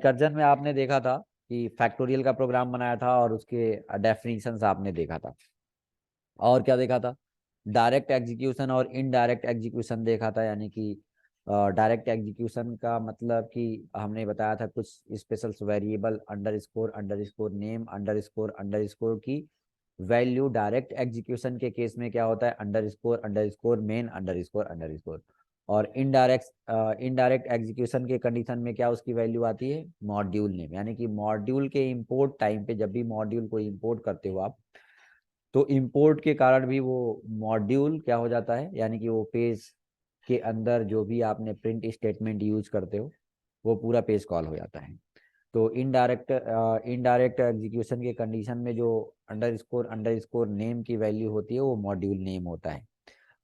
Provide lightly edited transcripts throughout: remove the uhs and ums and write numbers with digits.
Curzon में आपने देखा था कि फैक्टोरियल का प्रोग्राम बनाया था और उसके डेफिनेशंस आपने देखा था। और क्या देखा था? डायरेक्ट एग्जीक्यूशन और इनडायरेक्ट एग्जीक्यूशन देखा था। यानी कि डायरेक्ट एग्जीक्यूशन का मतलब कि हमने बताया था कुछ special variable under score name underscore की वैल्यू डायरेक्ट एग्जीक्यूशन के केस में क्या होता है? Under score main under score. और इनडायरेक्ट एग्जीक्यूशन के कंडीशन में क्या उसकी वैल्यू आती है? Module name. यानी कि मॉड्यूल के इंपोर्ट टाइम पे जब भी मॉड्यूल को इंपोर्ट करते हो आप, तो इंपोर्ट के कारण भी वो मॉड्यूल क्या हो जाता है? यानी कि वो पेज के अंदर जो भी आपने प्रिंट स्टेटमेंट यूज करते हो वो पूरा पेज कॉल हो जाता है। तो इनडायरेक्ट एग्जीक्यूशन के कंडीशन में जो अंडर स्कोर नेम की वैल्यू होती है वो मॉड्यूल नेम होता है।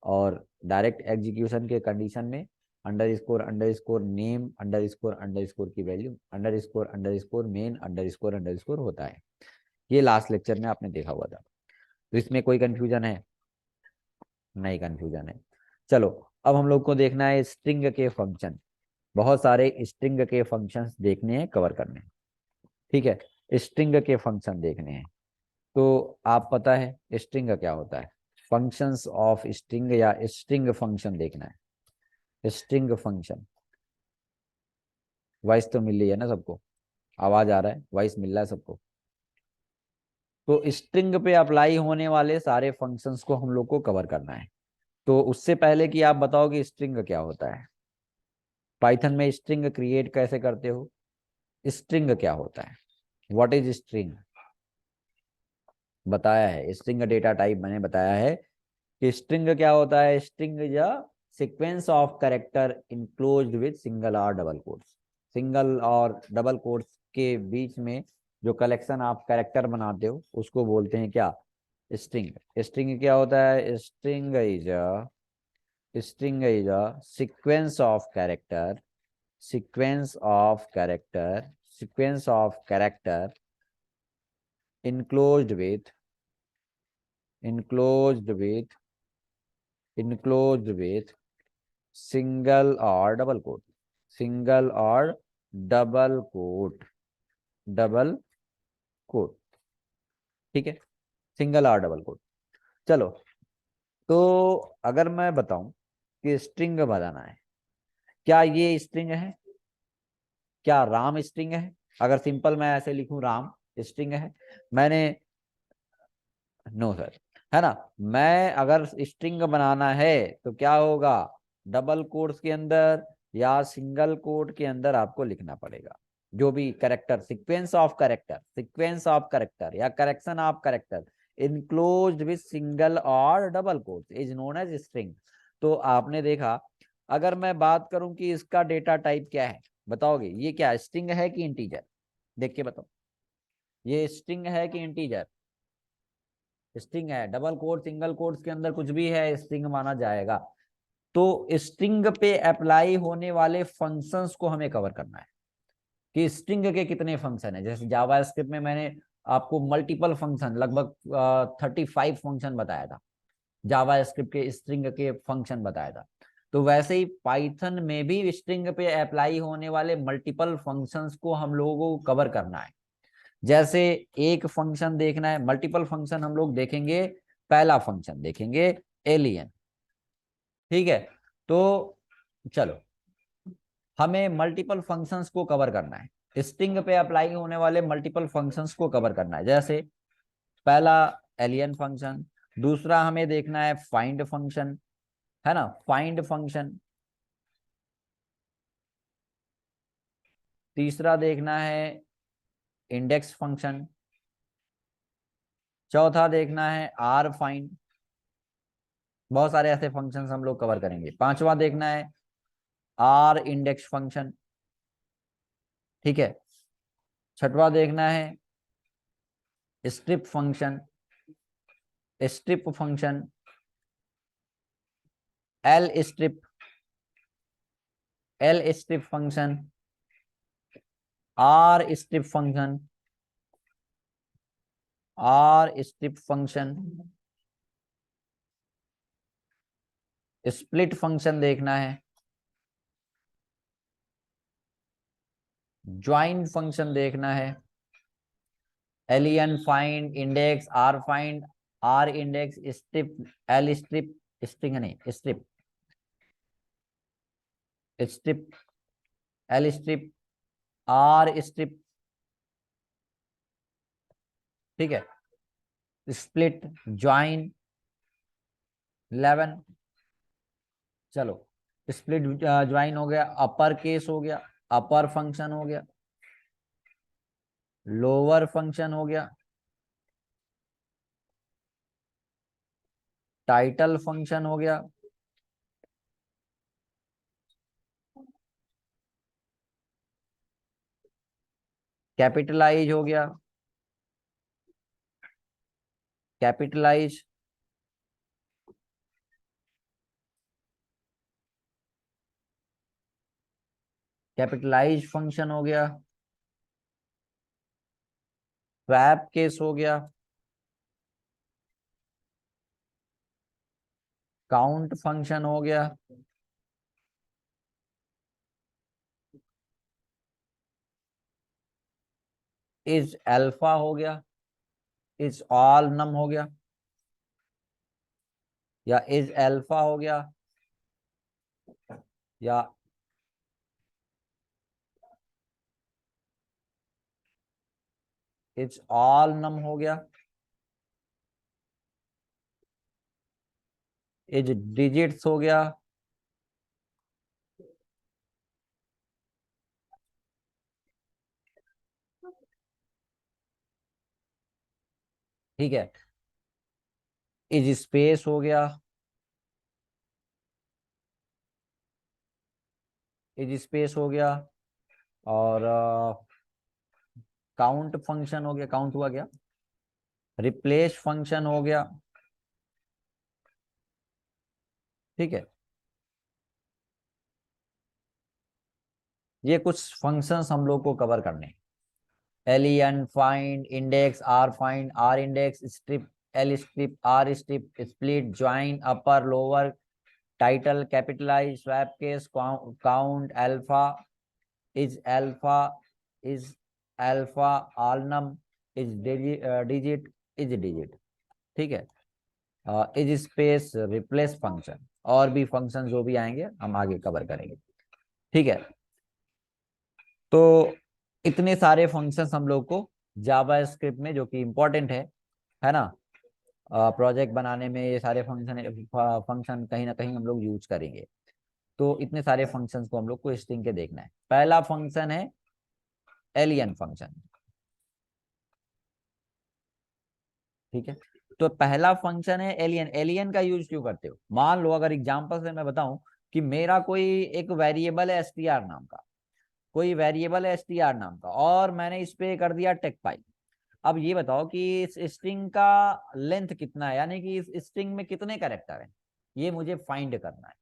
और डायरेक्ट एग्जीक्यूशन के कंडीशन में underscore name underscore की value underscore main underscore होता है। ये लास्ट लेक्चर में आपने देखा हुआ था। तो इसमें कोई कंफ्यूजन है? नहीं कंफ्यूजन है। चलो, अब हम लोग को देखना है स्ट्रिंग के फंक्शन। बहुत सारे स्ट्रिंग के फंक्शंस देखने हैं, कवर करने हैं। ठीक है, स्ट्रिंग के फंक्शन देखने हैं। तो आप पता है स्ट्रिंग क्या होता है? फंक्शंस ऑफ स्ट्रिंग या स्ट्रिंग फंक्शन देखना है। String function. वॉइस तो मिल रही है ना सबको? आवाज आ रहा है, वॉइस मिल रहा है सबको? तो स्ट्रिंग पे अप्लाई होने वाले सारे फंक्शंस को हम लोग को कवर करना है। तो उससे पहले कि आप बताओ कि स्ट्रिंग क्या होता है, पाइथन में स्ट्रिंग क्रिएट कैसे करते हो, स्ट्रिंग क्या होता है, व्हाट इज स्ट्रिंग, बताया है। स्ट्रिंग डेटा टाइप मैंने बताया है कि स्ट्रिंग क्या होता है। String is a sequence of character enclosed with single और डबल कोट्स। सिंगल और डबल कोट्स के बीच में जो कलेक्शन आप कैरेक्टर बनाते हो उसको बोलते हैं क्या? स्ट्रिंग। स्ट्रिंग क्या होता है? String is a sequence of character sequence of character sequence of character enclosed with enclosed with enclosed with single or double quote। ठीक है, सिंगल और डबल कोट। चलो, तो अगर मैं बताऊं कि स्ट्रिंग बनाना है, क्या ये स्ट्रिंग है? क्या राम स्ट्रिंग है? अगर सिंपल मैं ऐसे लिखूं राम स्ट्रिंग है? मैंने नो सर, है ना। मैं अगर स्ट्रिंग बनाना है तो क्या होगा? डबल कोट्स के अंदर या सिंगल कोट के अंदर आपको लिखना पड़ेगा। जो भी कैरेक्टर सीक्वेंस ऑफ कैरेक्टर या correction of character enclosed with single और double quotes is known as string. तो आपने देखा, अगर मैं बात करूं कि इसका डेटा टाइप क्या है, बताओगे ये क्या स्ट्रिंग है कि इंटीजर? देख के बताओ, ये स्ट्रिंग है कि इंटीजर? स्ट्रिंग है। डबल कोट सिंगल कोट्स के अंदर कुछ भी है स्ट्रिंग माना जाएगा। तो स्ट्रिंग पे अप्लाई होने वाले फंक्शंस को हमें कवर करना है कि स्ट्रिंग के कितने फंक्शन है। जैसे जावा स्क्रिप्ट में मैंने आपको मल्टीपल फंक्शन लगभग 35 फंक्शन बताया था, जावा स्क्रिप्ट के स्ट्रिंग के फंक्शन बताया था। तो वैसे ही पाइथन में भी स्ट्रिंग पे अप्लाई होने वाले मल्टीपल फंक्शंस को हम लोगों को कवर करना है। जैसे एक फंक्शन देखना है, मल्टीपल फंक्शन हम लोग देखेंगे। पहला फंक्शन देखेंगे एलियन। ठीक है, तो चलो, हमें मल्टीपल फंक्शंस को कवर करना है, स्ट्रिंग पे अप्लाई होने वाले मल्टीपल फंक्शंस को कवर करना है। जैसे पहला एलियन फंक्शन, दूसरा हमें देखना है फाइंड फंक्शन, है ना, फाइंड फंक्शन। तीसरा देखना है इंडेक्स फंक्शन। चौथा देखना है आर फाइंड। बहुत सारे ऐसे फंक्शंस हम लोग कवर करेंगे। पांचवा देखना है आर इंडेक्स फंक्शन। ठीक है, छठवा देखना है strip function, strip function, L strip, L strip function, R strip function, R strip function, split function देखना है। ज्वाइन फंक्शन देखना है, len find, index, R find, R index, strip, L strip, string नहीं strip, strip, L strip, R strip, ठीक है, split, join, 11। चलो, split join हो गया, अपर केस हो गया, अपर फंक्शन हो गया, लोअर फंक्शन हो गया, टाइटल फंक्शन हो गया, कैपिटलाइज हो गया, कैपिटलाइज, कैपिटलाइज फंक्शन हो गया, स्वैप केस हो गया, काउंट फंक्शन हो गया, इज अल्फा हो गया, इज ऑल नम हो गया, या इज अल्फा हो गया, या इज ऑल नम हो गया, इज डिजिट्स हो गया, ठीक है, इज स्पेस हो गया, इज स्पेस हो गया, और काउंट फंक्शन हो गया, काउंट हुआ गया, रिप्लेस फंक्शन हो गया, ठीक है। ये कुछ फंक्शंस हम लोग को कवर करने, len find, index, R find, R index, strip, L strip, R strip, split, join, upper lower, title, capitalize, swap case, count, alpha, is alpha, is alpha, alnum, is digit, is digit, ठीक है, is space, replace function, और भी function जो भी आएंगे हम आगे cover करेंगे, ठीक है। तो इतने सारे फंक्शंस हम लोग को जावा स्क्रिप्ट में, जो कि इम्पोर्टेंट है ना, प्रोजेक्ट बनाने में ये सारे फंक्शन कहीं ना कहीं हम लोग यूज करेंगे। तो इतने सारे फंक्शंस को हम लोग को स्ट्रिंग के देखना है। पहला फंक्शन है एलियन फंक्शन, ठीक है। तो पहला फंक्शन है एलियन। एलियन का यूज क्यों करते हो? मान लो अगर एग्जांपल से मैं बताऊं कि मेरा कोई एक वेरिएबल है एसटीआर नाम का, कोई वेरिएबल है एसटीआर नाम का, और मैंने इस पे कर दिया टेक पाई। अब ये बताओ कि इस स्ट्रिंग का लेंथ कितना है, यानी कि इस स्ट्रिंग में कितने कैरेक्टर हैं, ये मुझे फाइंड करना है।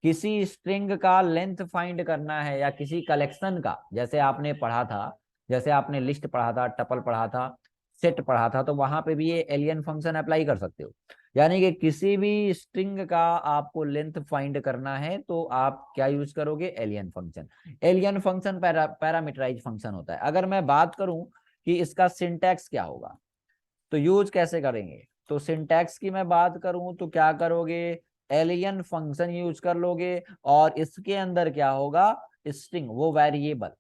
किसी स्ट्रिंग का लेंथ फाइंड करना है, या किसी कलेक्शन का, जैसे आपने पढ़ा था, जैसे आपने लिस्ट पढ़ा था, टपल पढ़ा था, सेट पढ़ा था, तो वहां पे भी ये एलियन फंक्शन अप्लाई कर सकते हो। यानी कि किसी भी स्ट्रिंग का आपको लेंथ फाइंड करना है तो आप क्या यूज करोगे? Alien function. Alien function parameterise function होता है। अगर मैं बात करूं कि इसका सिंटैक्स क्या होगा, तो यूज कैसे करेंगे, तो सिंटैक्स की मैं बात करूं तो क्या करोगे? एलियन फंक्शन यूज कर लोगे, और इसके अंदर क्या होगा? स्ट्रिंग, वो वेरिएबल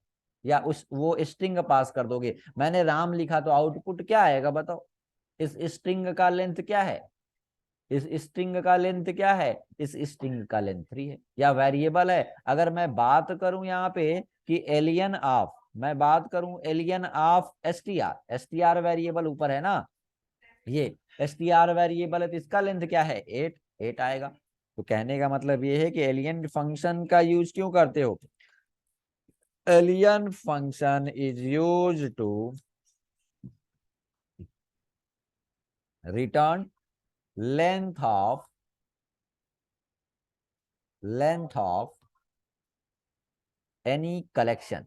या उस वो स्ट्रिंग पास कर दोगे। मैंने राम लिखा तो आउटपुट क्या आएगा बताओ? इस स्ट्रिंग का लेंथ क्या है? इस स्ट्रिंग का लेंथ क्या है? इस स्ट्रिंग का लेंथ 3 है, या वेरिएबल है। अगर मैं बात करूं यहाँ पे कि एलियन ऑफ, मैं बात करूं alien of STR, STR variable ऊपर है ना, ये एसटीआर वेरिएबल है, तो इसका लेंथ क्या है? 8, 8 आएगा। तो कहने का मतलब ये है कि एलियन फंक्शन का यूज क्यों करते हो? Alien function is use to return length of any collection,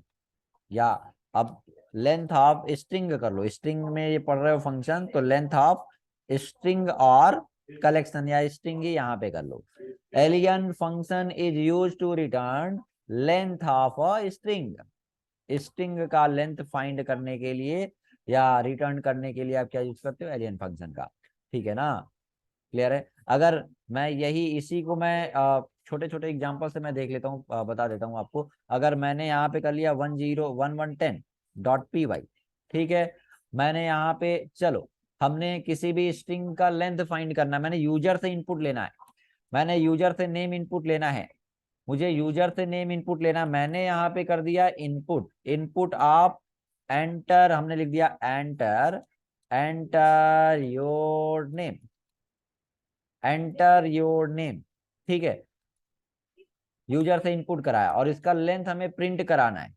या अब लेंथ ऑफ स्ट्रिंग कर लो, स्ट्रिंग में ये पढ़ रहे हो फंक्शन, तो लेंथ ऑफ स्ट्रिंग और कलेक्शन, या स्ट्रिंग ही यहाँ पे कर लो। Len function is use to return length of a string, string का लेंथ फाइंड करने के लिए या रिटर्न करने के लिए आप क्या यूज करते हो, एलियन फंक्शन का। ठीक है ना, क्लियर है। अगर मैं यही इसी को मैं छोटे छोटे एग्जांपल से मैं देख लेता हूँ, बता देता हूँ आपको। अगर मैंने यहाँ पे कर लिया 101110.py, ठीक है। मैंने यहाँ पे चलो, हमने किसी भी स्ट्रिंग का लेंथ फाइंड करना है, मैंने यूजर से इनपुट लेना है, मैंने यूजर से नेम इनपुट लेना है, मुझे यूजर से नेम इनपुट लेना, मैंने यहाँ पे कर दिया इनपुट, इनपुट आप एंटर, हमने लिख दिया enter, enter your name, enter your name, ठीक है। यूजर से इनपुट कराया और इसका लेंथ हमें प्रिंट कराना है।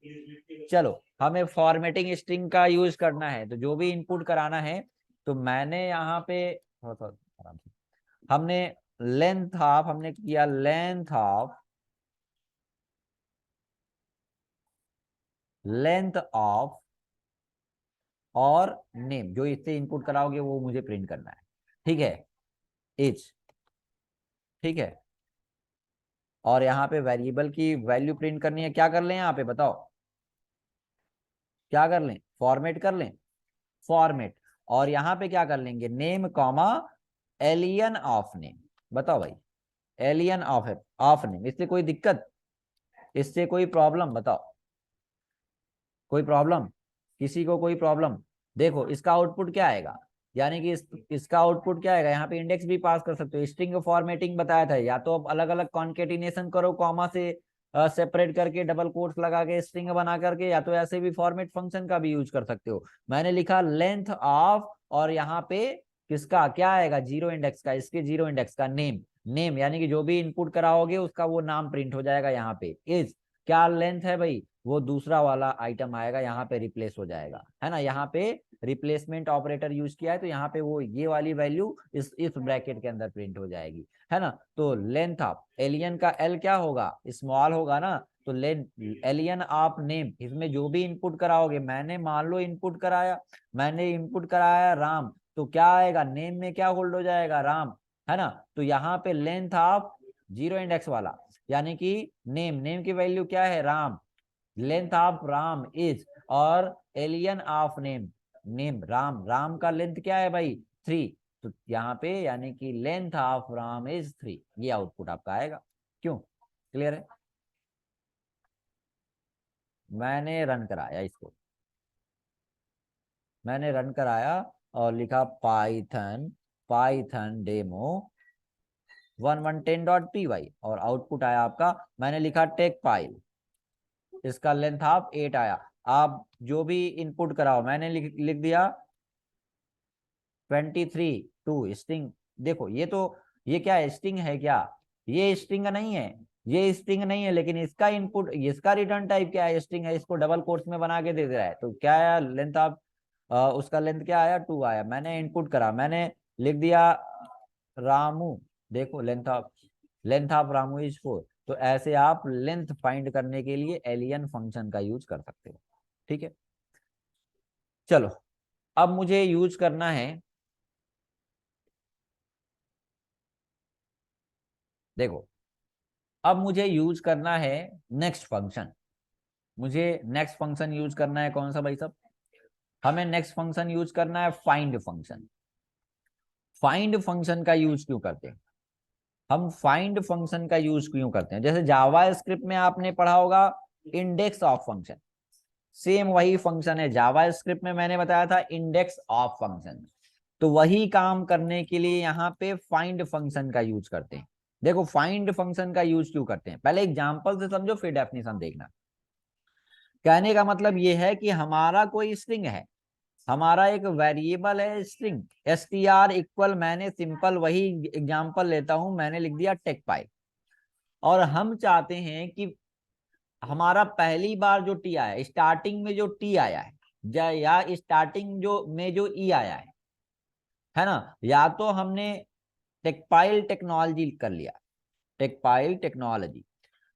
चलो, हमें फॉर्मेटिंग स्ट्रिंग का यूज करना है, तो जो भी इनपुट कराना है, तो मैंने यहाँ पे थोड़ा सा आराम से, हमने लेंथ ऑफ, हमने किया लेंथ ऑफ, लेंथ ऑफ और नेम, जो इससे इनपुट कराओगे वो मुझे प्रिंट करना है, ठीक है, इज, ठीक है। और यहाँ पे वेरिएबल की वैल्यू प्रिंट करनी है, क्या कर लें यहाँ पे बताओ, क्या कर लें, फॉर्मेट कर लें, फॉर्मेट। और यहाँ पे क्या कर लेंगे, name comma alien of name, बताओ भाई, एलियन ऑफ है, ऑफ नेम, इससे कोई दिक्कत, इससे कोई प्रॉब्लम बताओ, कोई प्रॉब्लम, किसी को कोई प्रॉब्लम। देखो इसका आउटपुट क्या आएगा, यानी कि इसका आउटपुट क्या आएगा, यहाँ पे इंडेक्स भी पास कर सकते हो, स्ट्रिंग फॉर्मेटिंग बताया था, या तो आप अलग अलग कॉन्केटिनेशन करो कॉमा से सेपरेट करके डबल कोट्स लगा के स्ट्रिंग बना करके, या तो ऐसे भी फॉर्मेट फंक्शन का भी यूज कर सकते हो। मैंने लिखा लेंथ ऑफ, और यहाँ पे किसका क्या आएगा, जीरो इंडेक्स का, इसके जीरो इंडेक्स का नेम, नेम यानी कि जो भी इनपुट कराओगे उसका वो नाम प्रिंट हो जाएगा। यहाँ पे इज क्या लेंथ है भाई, वो दूसरा वाला आइटम आएगा, यहाँ पे रिप्लेस हो जाएगा, है ना। यहाँ पे रिप्लेसमेंट ऑपरेटर यूज किया है, तो यहाँ पे वो ये वाली वैल्यू इस ब्रैकेट के अंदर प्रिंट हो जाएगी, है ना। तो लेंथ ऑफ एलियन का एल क्या होगा, स्मॉल होगा ना, तो लेंथ एलियन ऑफ नेम, इसमें जो भी इनपुट कराओगे, मैंने मान लो इनपुट कराया, मैंने इनपुट कराया राम, तो क्या आएगा, नेम में क्या होल्ड हो जाएगा, राम, है ना। तो यहाँ पे लेंथ ऑफ जीरो इंडेक्स वाला, यानी कि नेम, नेम की वैल्यू क्या है, Ram, length of Ram is, और len of name, name Ram, Ram का लेंथ क्या है भाई, 3, तो यहाँ पे यानी कि लेंथ ऑफ राम इज 3, ये आउटपुट आपका आएगा। क्यों, क्लियर है। मैंने रन कराया इसको, मैंने रन कराया और लिखा पाइथन, पाइथन डेमो 1110.py, और आउटपुट आया आपका, मैंने लिखा टेक फाइल, इसका लेंथ ऑफ 8 आया। आप जो भी इनपुट कराओ, मैंने लिख दिया 23 टू स्ट्रिंग। देखो ये तो, ये क्या है, स्ट्रिंग है क्या, ये स्ट्रिंग नहीं है, ये स्ट्रिंग नहीं है, लेकिन इसका इनपुट, इसका रिटर्न टाइप क्या है, स्ट्रिंग है, इसको डबल कोट्स में बना के दे रहा है, तो क्या आया लेंथ ऑफ, उसका लेंथ क्या आया, 2 आया। मैंने इनपुट करा, मैंने लिख दिया रामू, देखो लेंथ ऑफ रामू इज 4। तो ऐसे आप लेंथ फाइंड करने के लिए एलियन फंक्शन का यूज कर सकते हो, ठीक है। चलो, अब मुझे यूज करना है, देखो अब मुझे यूज करना है नेक्स्ट फंक्शन, मुझे नेक्स्ट फंक्शन यूज करना है, कौन सा भाई साहब, हमें नेक्स्ट फंक्शन यूज करना है फाइंड फंक्शन। फाइंड फंक्शन का यूज क्यों करते हैं, हम फाइंड फंक्शन का यूज क्यों करते हैं, जैसे जावा स्क्रिप्ट में आपने पढ़ा होगा इंडेक्स ऑफ फंक्शन, सेम वही फंक्शन है जावा स्क्रिप्ट में, मैंने बताया था इंडेक्स ऑफ फंक्शन। तो वही काम करने के लिए यहाँ पे फाइंड फंक्शन का यूज करते हैं। देखो फाइंड फंक्शन का यूज क्यों करते हैं, पहले एग्जांपल से समझो फिर डेफिनेशन देखना। कहने का मतलब ये है कि हमारा कोई स्ट्रिंग है, हमारा एक वेरिएबल है स्ट्रिंग str इक्वल, मैंने सिंपल वही एग्जांपल लेता हूं, मैंने लिख दिया टेक पाई, और हम चाहते हैं कि हमारा पहली बार जो टी आया, स्टार्टिंग में जो टी आया है, या स्टार्टिंग जो में जो ई आया है ना, या तो हमने टेकपाइल टेक्नोलॉजी कर लिया, टेकपाइल टेक्नोलॉजी।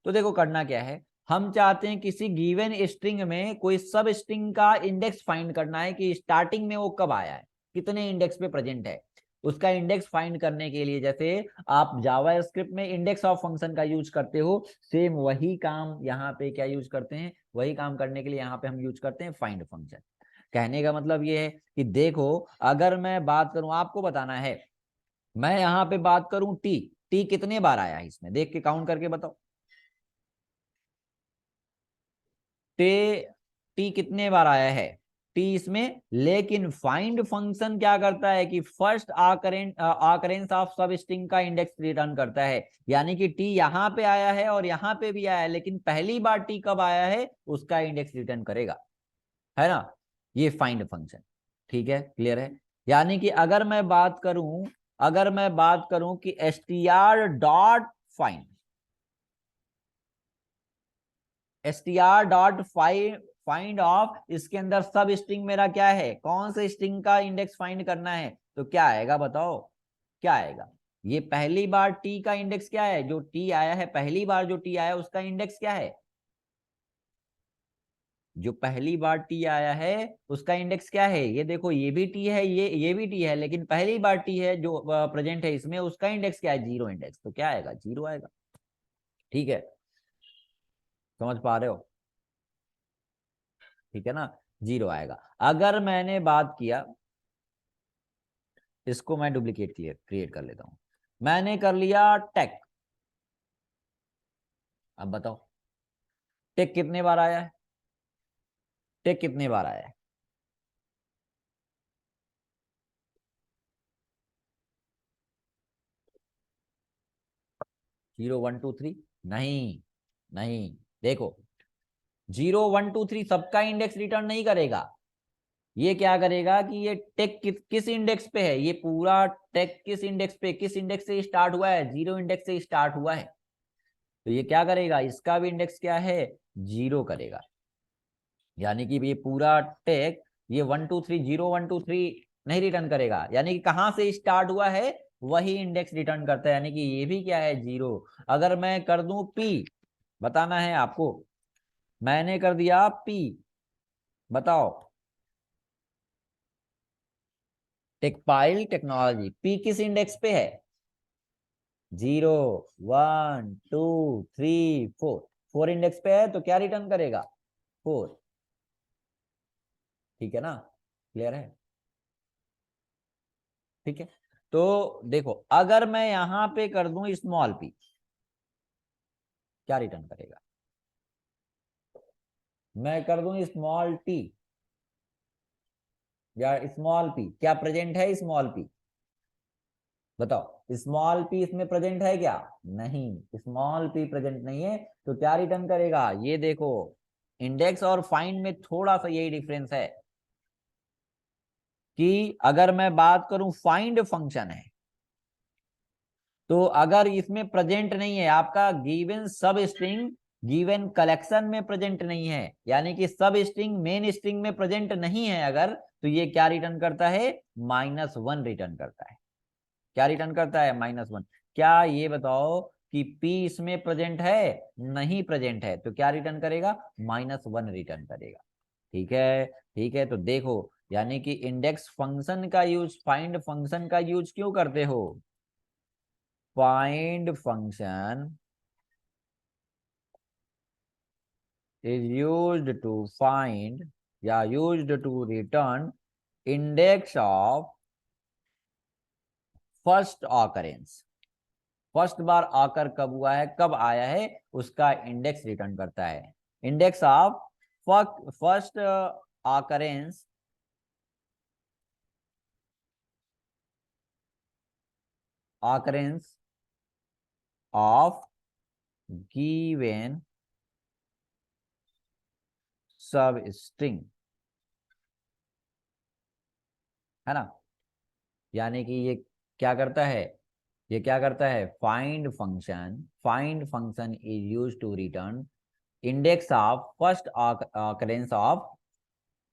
तो देखो करना क्या है, हम चाहते हैं किसी गिवन स्ट्रिंग में कोई सब स्ट्रिंग का इंडेक्स फाइंड करना है कि स्टार्टिंग में वो कब आया है, कितने इंडेक्स पे प्रेजेंट है। उसका इंडेक्स फाइंड करने के लिए जैसे आप जावा स्क्रिप्ट में इंडेक्स ऑफ फंक्शन का यूज करते हो, सेम वही काम यहाँ पे क्या यूज करते हैं, वही काम करने के लिए यहाँ पे हम यूज करते हैं फाइंड फंक्शन। कहने का मतलब ये है कि देखो अगर मैं बात करूं, आपको बताना है, मैं यहाँ पे बात करूं टी, टी कितने बार आया है इसमें, देख के काउंट करके बताओ। टे टी कितने बार आया है टी इसमें, लेकिन फाइंड फंक्शन क्या करता है कि फर्स्ट आकरेंस ऑफ सब स्ट्रिंग का इंडेक्स रिटर्न करता है। यानी कि टी यहां पे आया है और यहां पे भी आया है, लेकिन पहली बार टी कब आया है उसका इंडेक्स रिटर्न करेगा, है ना, ये फाइंड फंक्शन। ठीक है, क्लियर है। यानी कि अगर मैं बात करूं कि str.find ऑफ, इसके अंदर सब स्ट्रिंग मेरा क्या है, कौन से स्ट्रिंग का इंडेक्स फाइंड करना है, तो क्या आएगा बताओ, क्या आएगा। ये पहली बार टी का इंडेक्स क्या है, जो टी आया है पहली बार जो टी आया उसका इंडेक्स क्या है, जो पहली बार टी आया है उसका इंडेक्स क्या है, ये देखो ये भी टी है, ये भी टी है, लेकिन पहली बार टी है जो प्रेजेंट है इसमें, उसका इंडेक्स क्या है, जीरो इंडेक्स, तो क्या आएगा, जीरो आएगा। ठीक है, समझ पा रहे हो, ठीक है ना, जीरो आएगा। अगर मैंने बात किया, इसको मैं डुप्लीकेट क्रिएट कर लेता हूं, मैंने कर लिया टेक, अब बताओ टेक कितने बार आया है, टेक कितने बार आया है, 0 1 2 3, नहीं, नहीं, देखो 0 1 2 3 सबका इंडेक्स रिटर्न नहीं करेगा, ये क्या करेगा कि ये टेक किस इंडेक्स पे है, ये पूरा टेक किस इंडेक्स पे, किस इंडेक्स से स्टार्ट हुआ है, जीरो इंडेक्स से स्टार्ट हुआ है, तो ये क्या करेगा, इसका भी इंडेक्स क्या है, जीरो करेगा। यानी कि ये पूरा टेक, ये 1 2 3 0 1 2 3 नहीं रिटर्न करेगा, यानी कि कहां से स्टार्ट हुआ है वही इंडेक्स रिटर्न करता है, यानी कि ये भी क्या है, जीरो। अगर मैं कर दूं पी, बताना है आपको, मैंने कर दिया पी, बताओ टेकपाइल टेक्नोलॉजी, पी किस इंडेक्स पे है, 0 1 2 3 4, 4 इंडेक्स पे है, तो क्या रिटर्न करेगा, 4। ठीक है ना, क्लियर है, ठीक है। तो देखो अगर मैं यहां पे कर दूं स्मॉल पी, क्या रिटर्न करेगा, मैं कर दूं स्मॉल टी या स्मॉल पी, क्या प्रेजेंट है स्मॉल पी, बताओ स्मॉल पी इसमें प्रेजेंट है क्या, नहीं, स्मॉल पी प्रेजेंट नहीं है, तो क्या रिटर्न करेगा, ये देखो इंडेक्स और फाइंड में थोड़ा सा यही डिफरेंस है कि अगर मैं बात करूं फाइंड फंक्शन है, तो अगर इसमें प्रेजेंट नहीं है आपका गिवन सब स्ट्रिंग, गिवन कलेक्शन में प्रेजेंट नहीं है, यानी कि सब स्ट्रिंग मेन स्ट्रिंग में प्रेजेंट नहीं है अगर, तो ये क्या रिटर्न करता है, -1 रिटर्न करता है, क्या रिटर्न करता है, -1। क्या ये बताओ कि P इसमें प्रेजेंट है, नहीं प्रेजेंट है, तो क्या रिटर्न करेगा, -1 रिटर्न करेगा। ठीक है, ठीक है, तो देखो यानी कि इंडेक्स फंक्शन का यूज, फाइंड फंक्शन का यूज क्यों करते हो, find function is used to find या used to return index of first occurrence, first बार आकर कब हुआ है, कब आया है उसका इंडेक्स रिटर्न करता है, index of first occurrence occurrence of given सब स्ट्रिंग, है ना, यानी कि ये क्या करता है, ये क्या करता है, find function is use to return index of first occurrence of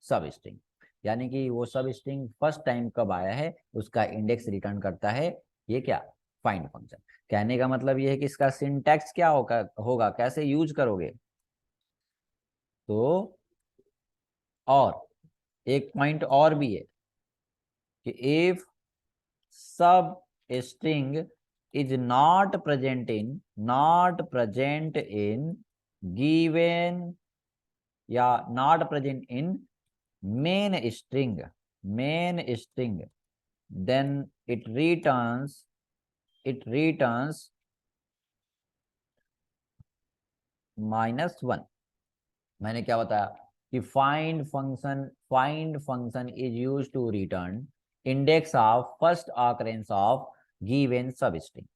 sub string, यानी कि वो सब स्ट्रिंग फर्स्ट टाइम कब आया है उसका इंडेक्स रिटर्न करता है, ये क्या, फाइंड फंक्शन। कहने का मतलब ये है कि इसका सिंटैक्स क्या होगा, कैसे यूज करोगे, तो और एक पॉइंट और भी है कि if substring is not present in given या not present in main string then it returns -1। मैंने क्या बताया कि find function is use to return index of first occurrence of given substring.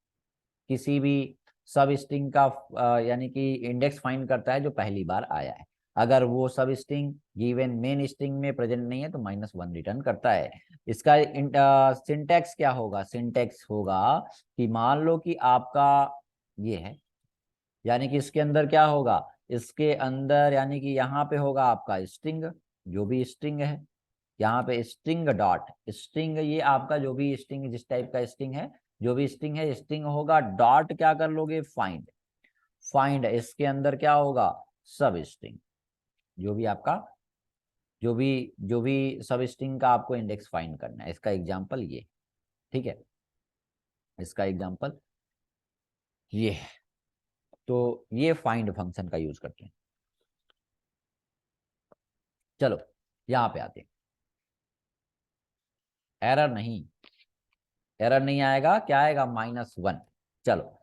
किसी भी सब स्ट्रिंग का यानी कि इंडेक्स फाइंड करता है जो पहली बार आया है। अगर वो सब स्ट्रिंग गिवन मेन स्ट्रिंग में प्रेजेंट नहीं है तो -1 रिटर्न करता है। इसका सिंटैक्स क्या होगा? सिंटैक्स होगा कि मान लो कि आपका ये है, यानी कि इसके अंदर क्या होगा, इसके अंदर यानी कि यहाँ पे होगा आपका स्ट्रिंग, जो भी स्ट्रिंग है, यहाँ पे स्ट्रिंग डॉट स्ट्रिंग, ये आपका जो भी स्ट्रिंग जिस टाइप का स्ट्रिंग है, जो भी स्ट्रिंग है स्ट्रिंग होगा, डॉट क्या कर लोगे, फाइंड इसके अंदर क्या होगा, सब स्ट्रिंग, जो भी आपका जो भी सब स्ट्रिंग का आपको इंडेक्स फाइंड करना है। इसका एग्जांपल ये, ठीक है, इसका एग्जांपल ये है। तो ये फाइंड फंक्शन का यूज करते हैं। चलो यहाँ पे आते हैं। एरर नहीं आएगा, क्या आएगा, -1। चलो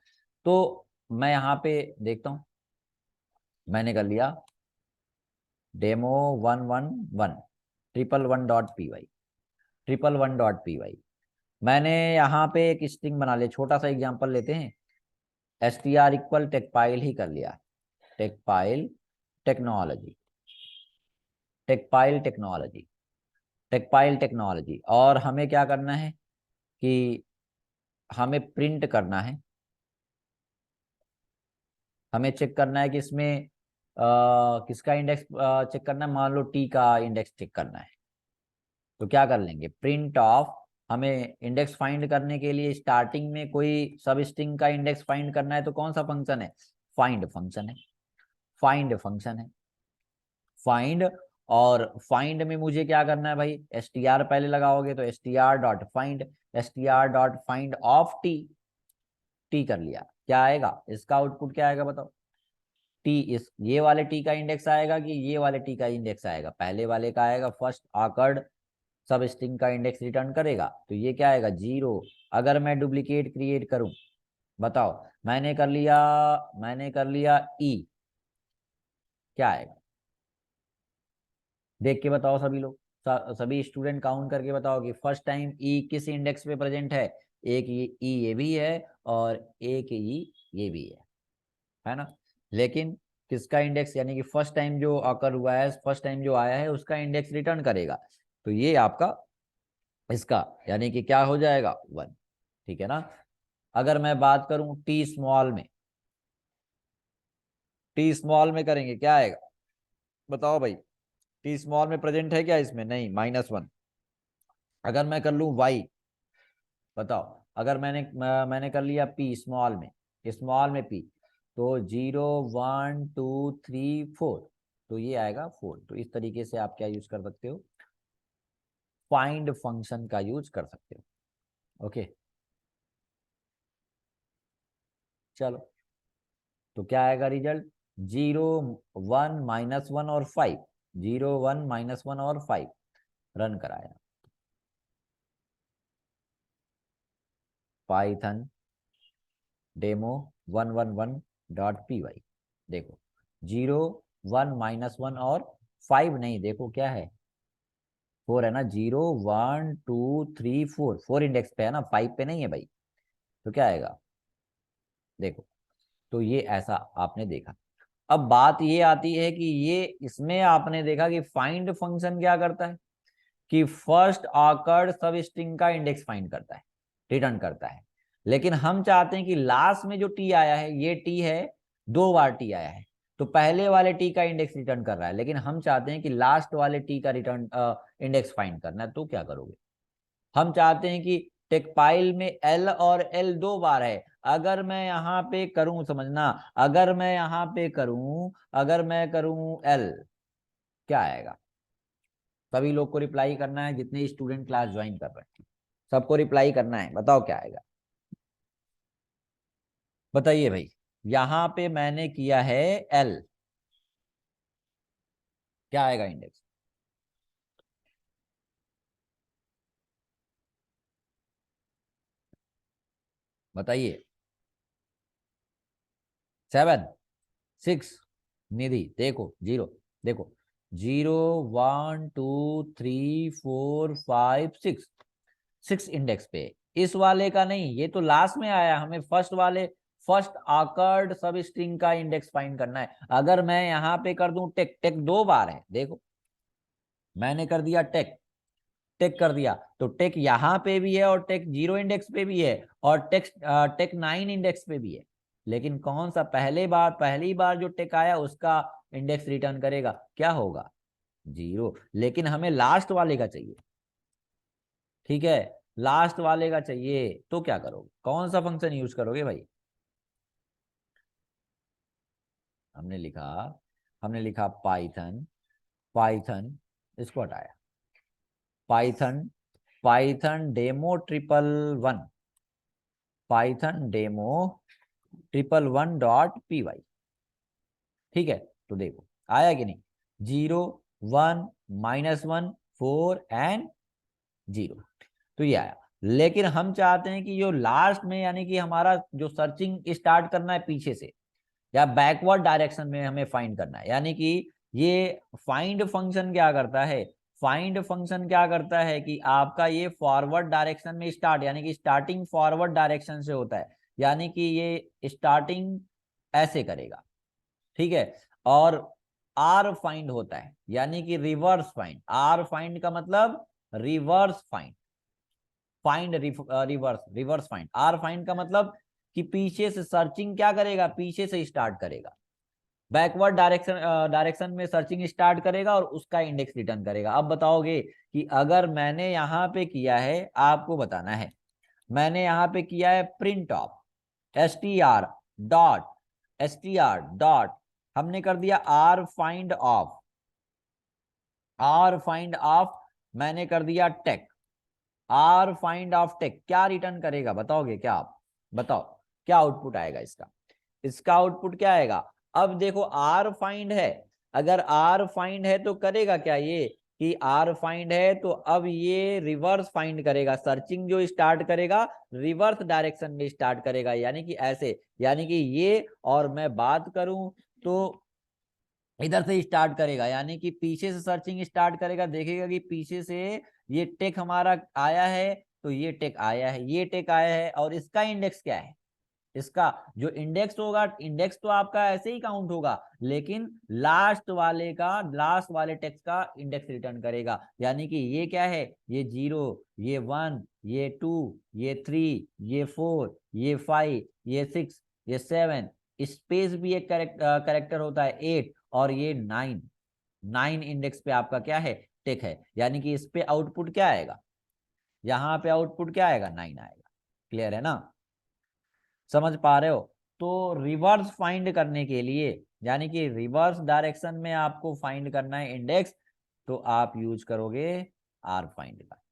तो मैं यहाँ पे देखता हूँ, मैंने कर लिया demo111 111.py मैंने यहाँ पे एक स्ट्रिंग बना लिया। छोटा सा एग्जांपल लेते हैं, str इक्वल टेकपाइल ही कर लिया, Techpile technology Techpile technology Techpile technology. और हमें क्या करना है कि हमें प्रिंट करना है, हमें चेक करना है कि इसमें किसका इंडेक्स चेक करना है, मान लो टी का इंडेक्स चेक करना है। तो क्या कर लेंगे, प्रिंट ऑफ, हमें इंडेक्स फाइंड करने के लिए स्टार्टिंग में कोई सब स्ट्रिंग का इंडेक्स फाइंड करना है तो कौन सा फंक्शन है, फाइंड फंक्शन है, फाइंड फंक्शन है, फाइंड। और फाइंड में मुझे क्या करना है भाई, str पहले लगाओगे तो str.find ऑफ टी कर लिया, क्या आएगा, इसका आउटपुट क्या आएगा बताओ, टी, इस ये वाले टी का इंडेक्स आएगा कि ये वाले टी का इंडेक्स आएगा, पहले वाले का आएगा, फर्स्ट आकर्ड सब स्ट्रिंग का इंडेक्स रिटर्न करेगा, तो ये क्या आएगा, 0। अगर मैं डुप्लीकेट क्रिएट करूं, बताओ, मैंने कर लिया ई, क्या आएगा, देख के बताओ सभी लोग, सभी स्टूडेंट काउंट करके बताओ कि फर्स्ट टाइम ई किस इंडेक्स पे प्रेजेंट है। एक ये ई ये भी है और एक ई ये भी है ना। लेकिन किसका इंडेक्स, यानी कि फर्स्ट टाइम जो अकर हुआ है, फर्स्ट टाइम जो आया है उसका इंडेक्स रिटर्न करेगा, तो ये आपका इसका यानी कि क्या हो जाएगा, 1, ठीक है ना। अगर मैं बात करूं टी स्मॉल में करेंगे क्या आएगा, बताओ भाई, टी स्मॉल में प्रेजेंट है क्या, इसमें नहीं, -1। अगर मैं कर लूं वाई, बताओ, अगर मैंने कर लिया पी स्मॉल में पी, तो 0 1 2 3 4, तो ये आएगा 4। तो इस तरीके से आप क्या यूज कर सकते हो, फाइंड फंक्शन का यूज कर सकते हो। ओके, चलो तो क्या आएगा रिजल्ट, 0 1 -1 और 5, 0 1 -1 और 5 रन कराया, पाइथन demo111.py, देखो 0 1 -1 और 5 नहीं, देखो क्या है, 4 है ना, 0 1 2 3 4, 4 इंडेक्स पे है ना, 5 पे नहीं है भाई, तो क्या आएगा, देखो। तो ये ऐसा आपने देखा। अब बात ये आती है कि ये इसमें आपने देखा कि फाइंड फंक्शन क्या करता है कि फर्स्ट ऑकर्ड सब स्ट्रिंग का इंडेक्स फाइंड करता है, रिटर्न करता है। लेकिन हम चाहते हैं कि लास्ट में जो टी आया है, ये टी है, 2 बार टी आया है, तो पहले वाले टी का इंडेक्स रिटर्न कर रहा है, लेकिन हम चाहते हैं कि लास्ट वाले टी का रिटर्न इंडेक्स फाइंड करना है, तो क्या करोगे, हम चाहते हैं कि टेकपाइल में एल और एल 2 बार है, अगर मैं यहाँ पे करूं, समझना, अगर मैं करूं एल, क्या आएगा, सभी लोग को रिप्लाई करना है जितने स्टूडेंट क्लास ज्वाइन कर रहे हैं। सबको रिप्लाई करना है, बताओ क्या आएगा। बताइए भाई, यहां पे मैंने किया है एल, क्या आएगा इंडेक्स? बताइए। 7, 6, निधि देखो 0, देखो 0, 1, 2, 3, 4, 5, 6, 6 इंडेक्स पे। इस वाले का नहीं, ये तो लास्ट में आया, हमें फर्स्ट वाले, फर्स्ट आकर्ड सब स्ट्रिंग का इंडेक्स फाइंड करना है। अगर मैं यहां पे कर दूं टेक, टेक 2 बार है, देखो मैंने कर दिया टेक, टेक कर दिया, तो टेक यहां पे भी है और टेक 0 इंडेक्स पे भी है और टेक टेक 9 इंडेक्स पे भी है। लेकिन कौन सा पहली बार जो टेक आया उसका इंडेक्स रिटर्न करेगा, क्या होगा? 0। लेकिन हमें लास्ट वाले का चाहिए, ठीक है, लास्ट वाले का चाहिए, तो क्या करोगे, कौन सा फंक्शन यूज करोगे भाई? हमने लिखा हमने लिखा पाइथन, पाइथन, इसको हटाया, Python, Python demo 111, Python demo 111.py, ठीक है। तो देखो आया कि नहीं, 0, 1, -1, 4 एंड 0, तो ये आया। लेकिन हम चाहते हैं कि जो लास्ट में, यानी कि हमारा जो सर्चिंग स्टार्ट करना है पीछे से या बैकवर्ड डायरेक्शन में हमें फाइंड करना है, यानी कि ये फाइंड फंक्शन क्या करता है, फाइंड फंक्शन क्या करता है कि आपका ये फॉरवर्ड डायरेक्शन में स्टार्ट, यानी कि स्टार्टिंग फॉरवर्ड डायरेक्शन से होता है, यानी कि ये स्टार्टिंग ऐसे करेगा, ठीक है। और आर फाइंड होता है, यानी कि रिवर्स फाइंड, आर फाइंड का मतलब reverse find, find reverse, reverse find, R find का मतलब कि पीछे से सर्चिंग क्या करेगा, पीछे से स्टार्ट करेगा, बैकवर्ड डायरेक्शन, डायरेक्शन में सर्चिंग स्टार्ट करेगा और उसका इंडेक्स रिटर्न करेगा। अब बताओगे कि अगर मैंने यहां पे किया है, आपको बताना है, मैंने यहां पे किया है print of str dot, str dot, हमने कर दिया R find of, R find of, मैंने कर दिया tech, R find of tech, क्या रिटर्न करेगा बताओगे क्या आप? बताओ क्या आउटपुट आएगा इसका, इसका आउटपुट क्या आएगा? अब देखो आर फाइंड है, अगर आर फाइंड है तो करेगा क्या ये, कि आर फाइंड है तो अब ये रिवर्स फाइंड करेगा, सर्चिंग जो स्टार्ट करेगा रिवर्स डायरेक्शन में स्टार्ट करेगा, यानी कि ऐसे, यानी कि ये, और मैं बात करूं तो इधर से स्टार्ट करेगा, यानी कि पीछे से सर्चिंग स्टार्ट करेगा, देखेगा कि पीछे से ये टेक हमारा आया है, तो ये टेक आया है, ये टेक आया है, और इसका इंडेक्स क्या है, इसका जो इंडेक्स होगा, इंडेक्स तो आपका ऐसे ही काउंट होगा, लेकिन लास्ट वाले का, लास्ट वाले टेक्स्ट का इंडेक्स रिटर्न करेगा, यानी कि ये क्या है, ये 0, ये 1, ये 2, ये 3, ये 4, ये 5, ये 6, ये 7, स्पेस भी एक करेक्टर होता है 8, और ये 9, 9 इंडेक्स पे आपका क्या है, टेक है, यानी कि इस पे आउटपुट क्या आएगा, यहाँ पे आउटपुट क्या आएगा, 9 आएगा। क्लियर है ना, समझ पा रहे हो? तो रिवर्स फाइंड करने के लिए, यानी कि रिवर्स डायरेक्शन में आपको फाइंड करना है इंडेक्स, तो आप यूज करोगे आर फाइंड का।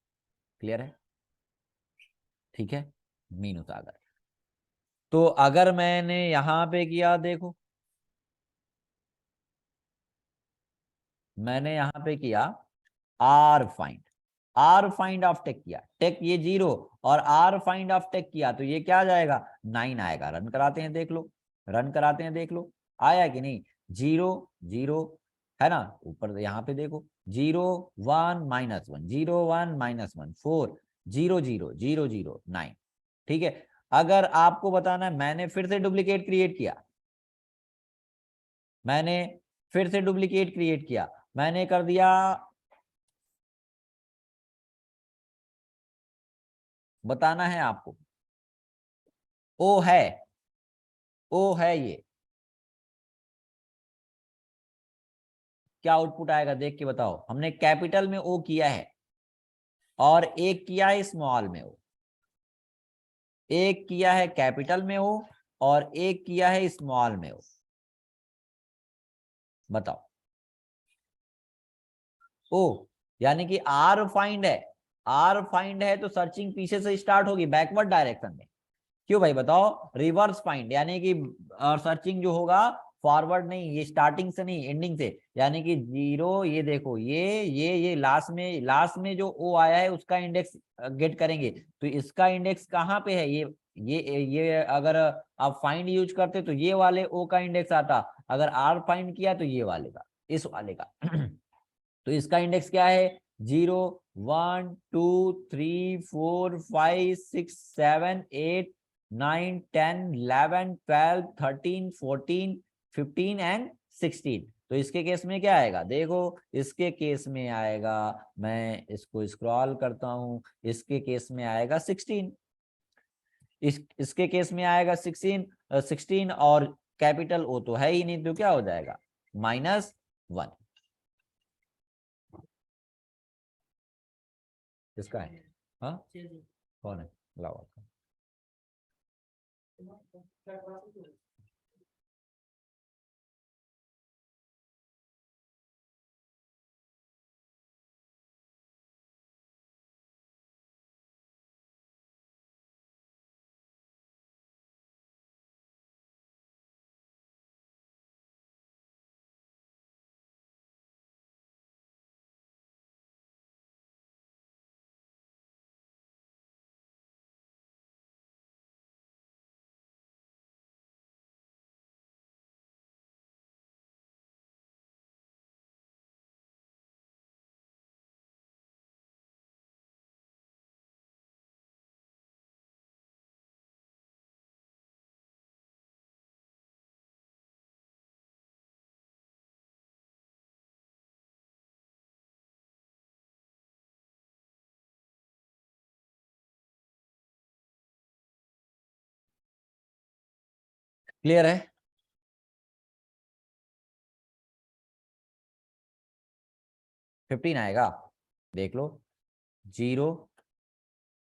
क्लियर है, ठीक है मीनू सागर। तो अगर मैंने यहां पे किया, देखो मैंने यहां पे किया R find, R find of tech किया, टेक ये 0 और आर फाइंड ऑफ टेक किया, तो ये क्या आ जाएगा, 9 आएगा। रन कराते हैं देख लो, रन कराते हैं देख लो, आया कि नहीं, 0, 0 है ना, ऊपर यहाँ पे देखो 0, 1, -1, 0, 1, -1, 4, 0, 0, 0, 0, 9, ठीक है। अगर आपको बताना है, मैंने फिर से डुप्लीकेट क्रिएट किया, मैंने फिर से डुप्लीकेट क्रिएट किया, मैंने कर दिया, बताना है आपको, ओ है, ओ है ये, क्या आउटपुट आएगा देख के बताओ। हमने कैपिटल में ओ किया है और एक किया है स्मॉल में ओ, एक किया है कैपिटल में ओ और एक किया है स्मॉल में ओ, बताओ। ओ यानी कि आर फाइंड है, आर फाइंड है तो सर्चिंग पीछे से स्टार्ट होगी, बैकवर्ड डायरेक्शन में। क्यों भाई बताओ? रिवर्स फाइंड यानी कि सर्चिंग जो होगा फॉरवर्ड नहीं, ये स्टार्टिंग से नहीं एंडिंग से, यानी कि 0, ये देखो ये लास्ट में जो ओ आया है उसका इंडेक्स गेट करेंगे। तो इसका इंडेक्स कहाँ पे है? ये अगर आप फाइंड यूज करते तो ये वाले ओ का इंडेक्स आता, अगर आर फाइंड किया तो ये वाले का, इस वाले का। तो इसका इंडेक्स क्या है? 0 1 2 3 4 5 6 7 8 9 10 11 12 13 14 15 एंड 16। तो इसके केस में क्या आएगा? देखो इसके केस में आएगा, मैं इसको स्क्रॉल करता हूं, इसके केस में आएगा 16, इसके केस में आएगा 16 और कैपिटल ओ तो है ही नहीं, तो क्या हो जाएगा? -1। किसका है? हाँ कौन है? लाओ। क्लियर है? 15 आएगा, देख लो। 0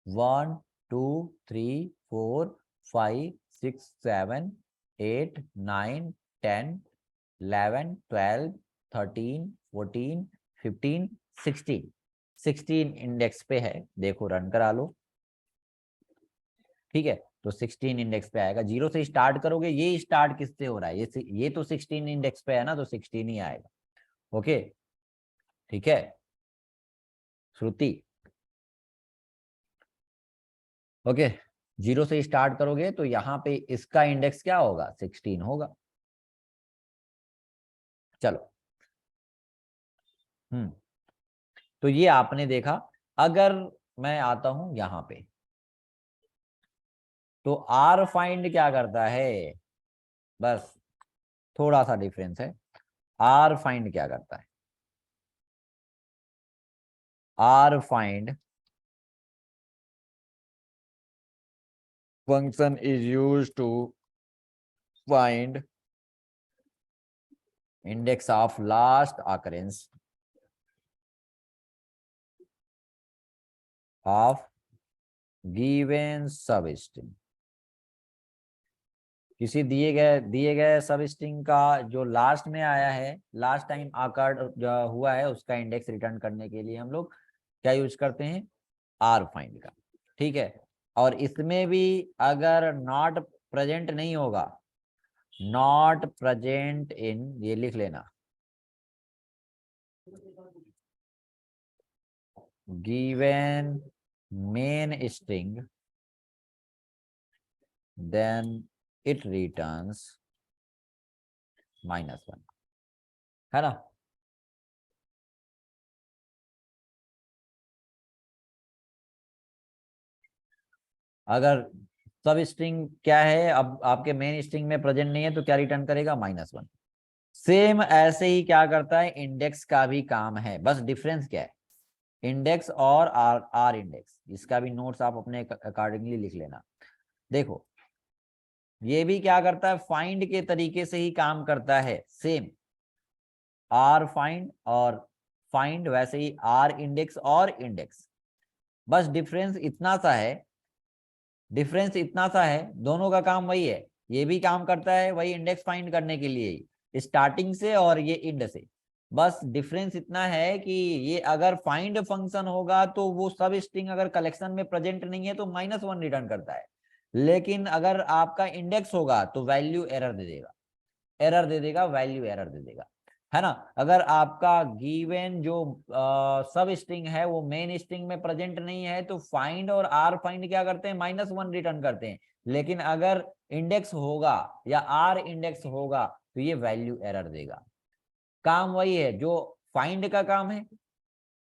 1 2 3 4 5 6 7 8 9 10 11 12 13 14 15 16, 16 इंडेक्स पे है, देखो रन करा लो। ठीक है, तो 16 इंडेक्स पे आएगा। 0 से स्टार्ट करोगे, ये स्टार्ट किससे हो रहा है? ये तो 16 इंडेक्स पे है ना, तो 16 ही आएगा। ओके ठीक है श्रुति। ओके 0 से स्टार्ट करोगे तो यहाँ पे इसका इंडेक्स क्या होगा? 16 होगा। चलो तो ये आपने देखा। अगर मैं आता हूं यहाँ पे, तो आर फाइंड क्या करता है? बस थोड़ा सा डिफरेंस है। आर फाइंड क्या करता है? R find function is used to find index of last occurrence of given substring। किसी दिए गए सब स्ट्रिंग का जो लास्ट में आया है, लास्ट टाइम आकर हुआ है, उसका इंडेक्स रिटर्न करने के लिए हम लोग क्या यूज करते हैं? आर फाइंड का। ठीक है, और इसमें भी अगर नॉट प्रेजेंट नहीं होगा, नॉट प्रेजेंट इन, ये लिख लेना, given main string, then it returns -1, है ना? अगर सब स्ट्रिंग क्या है, अब आपके मेन स्ट्रिंग में प्रेजेंट नहीं है तो क्या रिटर्न करेगा? -1। सेम ऐसे ही क्या करता है, इंडेक्स का भी काम है, बस डिफरेंस क्या है? इंडेक्स और आर आर इंडेक्स, इसका भी नोट्स आप अपने अकॉर्डिंगली लिख लेना। देखो ये भी क्या करता है, फाइंड के तरीके से ही काम करता है, सेम आर फाइंड और फाइंड, वैसे ही आर इंडेक्स और इंडेक्स। बस डिफरेंस इतना सा है, दोनों का काम वही है। ये भी काम करता है वही इंडेक्स फाइंड करने के लिए, स्टार्टिंग से और ये इंड से। बस डिफरेंस इतना है कि ये अगर फाइंड फंक्शन होगा तो वो सब स्ट्रिंग अगर कलेक्शन में प्रेजेंट नहीं है तो -1 रिटर्न करता है, लेकिन अगर आपका इंडेक्स होगा तो वैल्यू एरर दे देगा, एरर दे देगा, वैल्यू एरर दे देगा, है ना। अगर आपका गिवन जो सब स्ट्रिंग है वो मेन स्ट्रिंग में प्रेजेंट नहीं है तो फाइंड और आर फाइंड क्या करते हैं, -1 रिटर्न करते हैं, लेकिन अगर इंडेक्स होगा या आर इंडेक्स होगा तो ये वैल्यू एरर देगा। काम वही है, जो फाइंड का काम है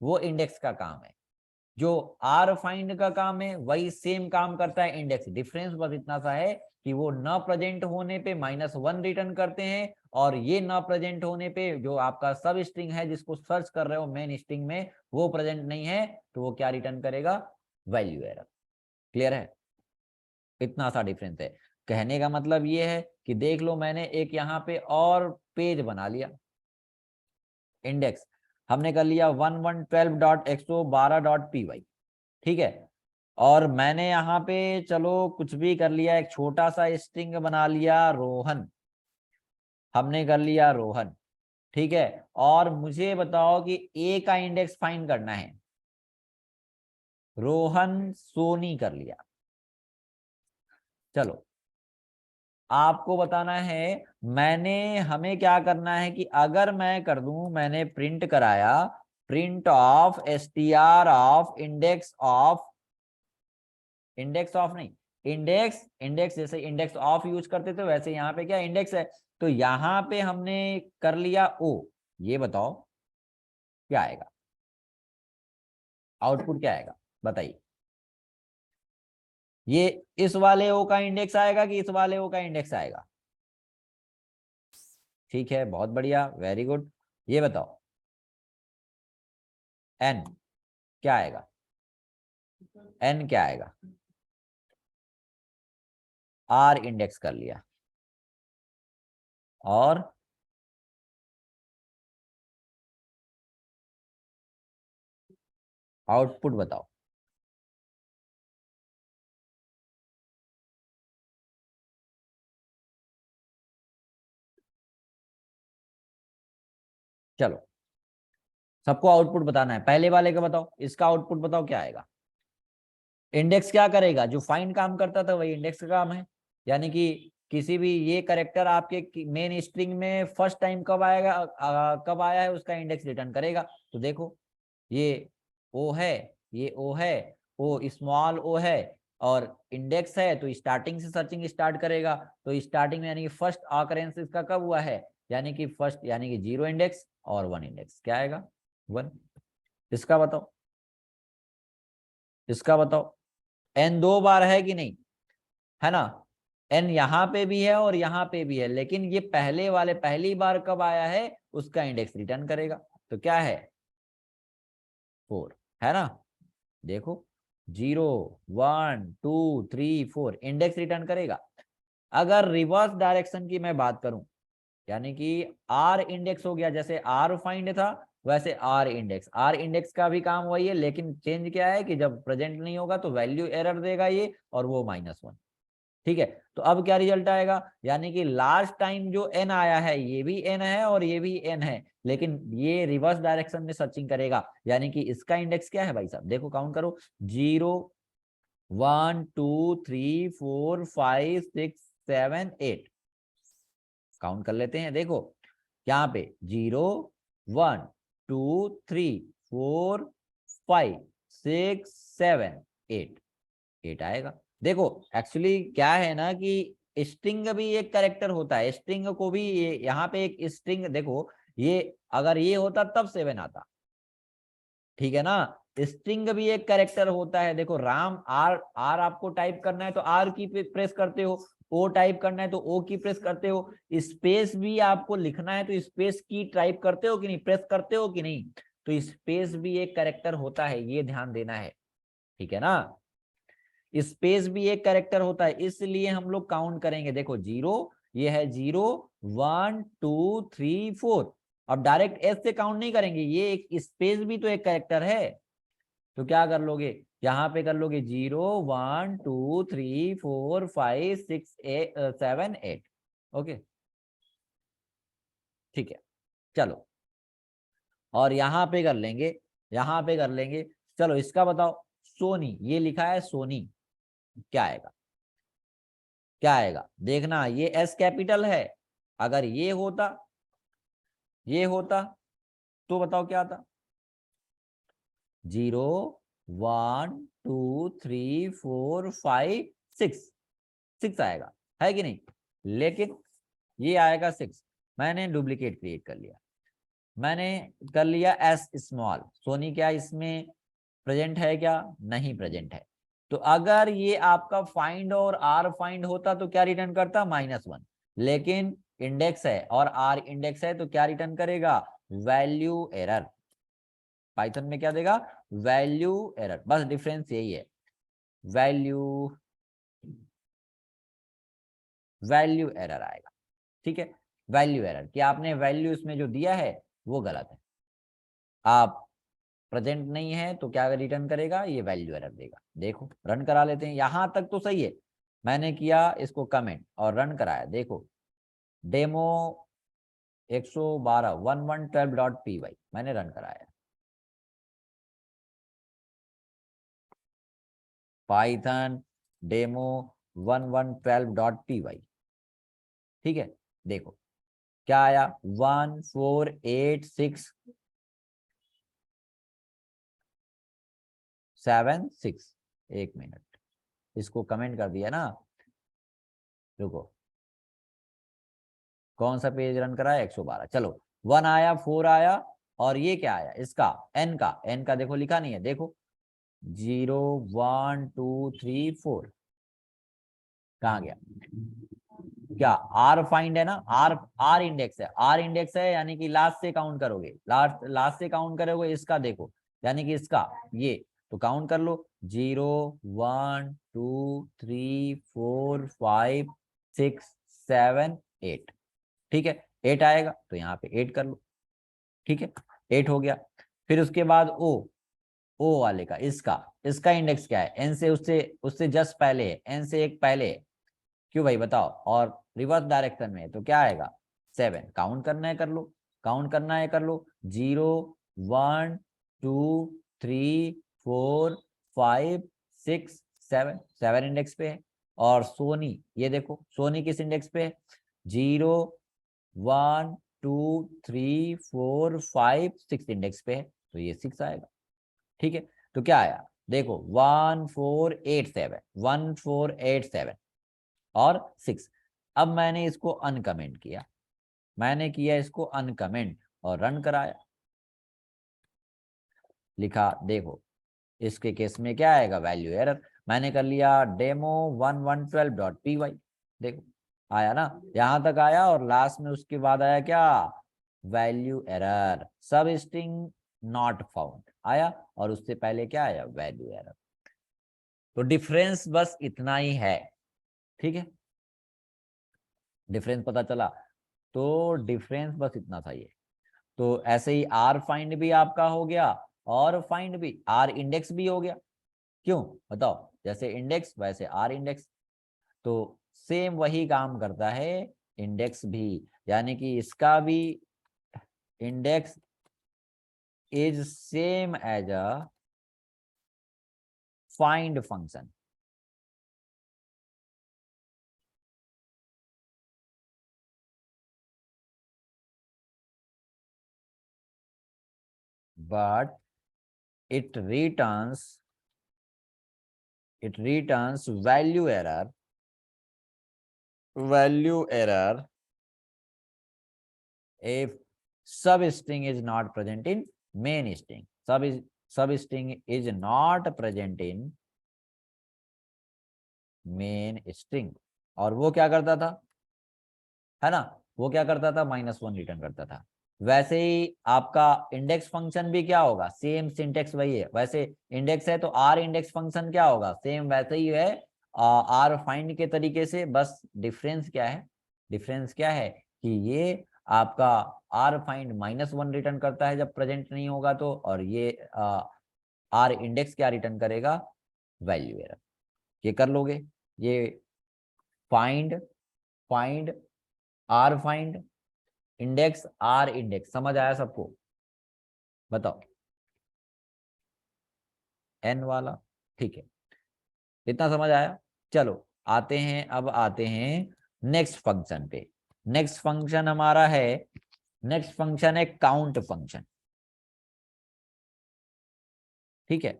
वो इंडेक्स का काम है, जो आर फाइंड का काम है वही सेम काम करता है इंडेक्स। डिफरेंस बस इतना सा है कि वो न प्रेजेंट होने पे -1 रिटर्न करते हैं, और ये न प्रेजेंट होने पे जो आपका सब स्ट्रिंग है जिसको सर्च कर रहे हो मेन स्ट्रिंग में वो प्रेजेंट नहीं है तो वो क्या रिटर्न करेगा, वैल्यू एरर। क्लियर है, इतना सा डिफरेंस है। कहने का मतलब ये है कि देख लो मैंने एक यहाँ पे और पेज बना लिया, इंडेक्स हमने कर लिया 1112.112.py, ठीक है। और मैंने यहाँ पे चलो कुछ भी कर लिया, एक छोटा सा स्ट्रिंग बना लिया रोहन, हमने कर लिया रोहन, ठीक है। और मुझे बताओ कि ए का इंडेक्स फाइंड करना है, रोहन सोनी कर लिया। चलो आपको बताना है, मैंने हमें क्या करना है कि अगर मैं कर दूं, मैंने प्रिंट कराया print of str of index of, index of नहीं, इंडेक्स, इंडेक्स जैसे इंडेक्स ऑफ यूज करते थे वैसे यहाँ पे क्या इंडेक्स है, तो यहाँ पे हमने कर लिया ओ। ये बताओ क्या आएगा, आउटपुट क्या आएगा बताइए। ये इस वाले ओ का इंडेक्स आएगा कि इस वाले ओ का इंडेक्स आएगा, ठीक है बहुत बढ़िया, वेरी गुड। ये बताओ एन क्या आएगा, एन क्या आएगा, आर इंडेक्स कर लिया, और आउटपुट बताओ। चलो सबको आउटपुट बताना है, पहले वाले का बताओ, इसका आउटपुट बताओ क्या आएगा। इंडेक्स क्या करेगा, जो फाइंड काम करता था वही इंडेक्स का काम है, यानी कि किसी भी ये करेक्टर आपके मेन स्ट्रिंग में फर्स्ट टाइम कब आएगा, कब आया है उसका इंडेक्स रिटर्न करेगा। तो देखो ये ओ है, ये ओ है, ओ स्मॉल ओ है, और इंडेक्स है तो स्टार्टिंग से सर्चिंग स्टार्ट करेगा, तो स्टार्टिंग में यानी कि फर्स्ट ऑकरेंस इसका कब हुआ है, यानी कि फर्स्ट यानी कि 0 इंडेक्स और 1 इंडेक्स, क्या आएगा 1। इसका बताओ, इसका बताओ, एन 2 बार है कि नहीं, है ना। एन यहाँ पे भी है और यहाँ पे भी है, लेकिन ये पहले वाले पहली बार कब आया है उसका इंडेक्स रिटर्न करेगा, तो क्या है 4, है ना। देखो 0 1 2 3 4 इंडेक्स रिटर्न करेगा। अगर रिवर्स डायरेक्शन की मैं बात करूं, यानी कि आर इंडेक्स हो गया, जैसे आर फाइंड था वैसे आर इंडेक्स, आर इंडेक्स का भी काम वही है, लेकिन चेंज क्या है कि जब प्रेजेंट नहीं होगा तो वैल्यू एरर देगा ये, और वो -1, ठीक है। तो अब क्या रिजल्ट आएगा, यानी कि लास्ट टाइम जो एन आया है ये भी एन है और ये भी एन है, लेकिन ये रिवर्स डायरेक्शन में सर्चिंग करेगा, यानी कि इसका इंडेक्स क्या है भाई साहब, देखो काउंट करो, 0 1 2 3 4 5 6 7 8, काउंट कर लेते हैं। देखो यहाँ पे 0 1 2 3 4 5 6 7 8, 8 आएगा। देखो एक्चुअली क्या है ना कि स्ट्रिंग भी एक कैरेक्टर होता है, स्ट्रिंग को भी यहाँ पे एक स्ट्रिंग देखो, ये अगर ये होता तब 7 आता, ठीक है ना। स्ट्रिंग भी एक कैरेक्टर होता है, देखो राम, आर आर आपको टाइप करना है तो आर की प्रेस करते हो, ओ टाइप करना है तो ओ की प्रेस करते हो, स्पेस भी आपको लिखना है तो स्पेस की टाइप करते हो कि नहीं, प्रेस करते हो कि नहीं, तो स्पेस भी एक कैरेक्टर होता है, ये ध्यान देना है, ठीक है ना। स्पेस भी एक कैरेक्टर होता है, इसलिए हम लोग काउंट करेंगे, देखो 0, ये है 0 1 2 3 4, अब डायरेक्ट एस से काउंट नहीं करेंगे, ये एक स्पेस भी तो एक कैरेक्टर है, तो क्या कर लोगे, यहाँ पे कर लोगे 0 1 2 3 4 5 6 7 8, ओके ठीक है। चलो और यहाँ पे कर लेंगे, यहाँ पे कर लेंगे। चलो इसका बताओ, सोनी, ये लिखा है सोनी, क्या आएगा? क्या आएगा देखना, ये एस कैपिटल है। अगर ये होता, ये होता, तो बताओ क्या आता? 0 1 2 3 4 5 6, 6 आएगा, है कि नहीं? लेकिन ये आएगा 6। मैंने डुप्लीकेट क्रिएट कर लिया, मैंने कर लिया एस स्मॉल। सोनी क्या इसमें प्रेजेंट है? क्या नहीं प्रेजेंट है। तो अगर ये आपका फाइंड और आर फाइंड होता तो क्या रिटर्न करता? -1। लेकिन इंडेक्स है और आर इंडेक्स है, तो क्या रिटर्न करेगा? Value error. पाइथन में क्या देगा? Value error. बस डिफरेंस यही है, वैल्यू, वैल्यू एरर आएगा। ठीक है, वैल्यू एरर कि आपने वैल्यू इसमें जो दिया है वो गलत है। आप प्रेजेंट नहीं है तो क्या रिटर्न करेगा? ये वैल्यू एरर देगा। देखो रन करा लेते हैं, यहां तक तो सही है। मैंने किया इसको कमेंट और रन कराया, देखो डेमो 112 1112.py मैंने रन कराया, पाइथन डेमो 1112.py। ठीक है, देखो क्या आया? 14867 6। एक मिनट, इसको कमेंट कर दिया ना, रुको, कौन सा पेज रन करा है? 112। चलो 1 आया, 4 आया, और ये क्या आया इसका? एन का देखो लिखा नहीं है, देखो 0 1 2 3 4 कहाँ गया? क्या आर फाइंड है ना? आर, आर इंडेक्स है, आर इंडेक्स है यानी कि लास्ट से काउंट करोगे, लास्ट लास्ट से काउंट करोगे इसका, देखो यानी कि इसका ये, तो काउंट कर लो 0 1 2 3 4 5 6 7 8। ठीक है, 8 आएगा तो यहाँ पे 8 कर लो। ठीक है, 8 हो गया। फिर उसके बाद ओ वाले का, इसका इसका इंडेक्स क्या है? एन से उससे उससे जस्ट पहले है, एन से एक पहले है। क्यों भाई बताओ? और रिवर्स डायरेक्शन में है तो क्या आएगा? 7। काउंट करना है कर लो, काउंट करना है कर लो, 0 1 2 3 4 5 6 7, 7 इंडेक्स पे है। और सोनी, ये देखो सोनी किस इंडेक्स पे है? 0 1 2 3 4 5 6 इंडेक्स पे है, तो ये 6 आएगा। ठीक है, तो क्या आया देखो? 1487 और 6। अब मैंने इसको अनकमेंट किया, मैंने किया इसको अनकमेंट और रन कराया, लिखा देखो इसके केस में क्या आएगा? Value error. मैंने कर लिया डेमो 1112.py, देखो आया ना, यहां तक आया और लास्ट में उसके बाद आया क्या? वैल्यू एरर, सब स्ट्रिंग नॉट फाउंड आया, और उससे पहले क्या आया? Value error. तो डिफरेंस बस इतना ही है। ठीक है, डिफरेंस पता चला? तो डिफरेंस बस इतना था ये। तो ऐसे ही आर फाइंड भी आपका हो गया, और फाइंड भी, आर इंडेक्स भी हो गया। क्यों बताओ? जैसे इंडेक्स वैसे आर इंडेक्स, तो सेम वही काम करता है इंडेक्स भी, यानी कि इसका भी index is same as a find function. but it returns it returns value error if substring is not present in main string, substring is not present in main string. और वो क्या करता था, है ना, वो क्या करता था? -1 रिटर्न करता था। वैसे ही आपका इंडेक्स फंक्शन भी क्या होगा? सेम सिंटेक्स वही है। वैसे इंडेक्स है तो आर इंडेक्स फंक्शन क्या होगा? सेम वैसे ही है आर फाइंड के तरीके से। बस डिफरेंस क्या है? डिफरेंस क्या है कि ये आपका आर फाइंड -1 रिटर्न करता है जब प्रेजेंट नहीं होगा तो, और ये आर इंडेक्स क्या रिटर्न करेगा? Value error. ये कर लोगे, ये find, find, R find, index, R index, समझ आया सबको? बताओ, एन वाला। ठीक है, इतना समझ आया। चलो आते हैं, अब आते हैं नेक्स्ट फंक्शन पे। नेक्स्ट फंक्शन हमारा है, नेक्स्ट फंक्शन है काउंट फंक्शन। ठीक है,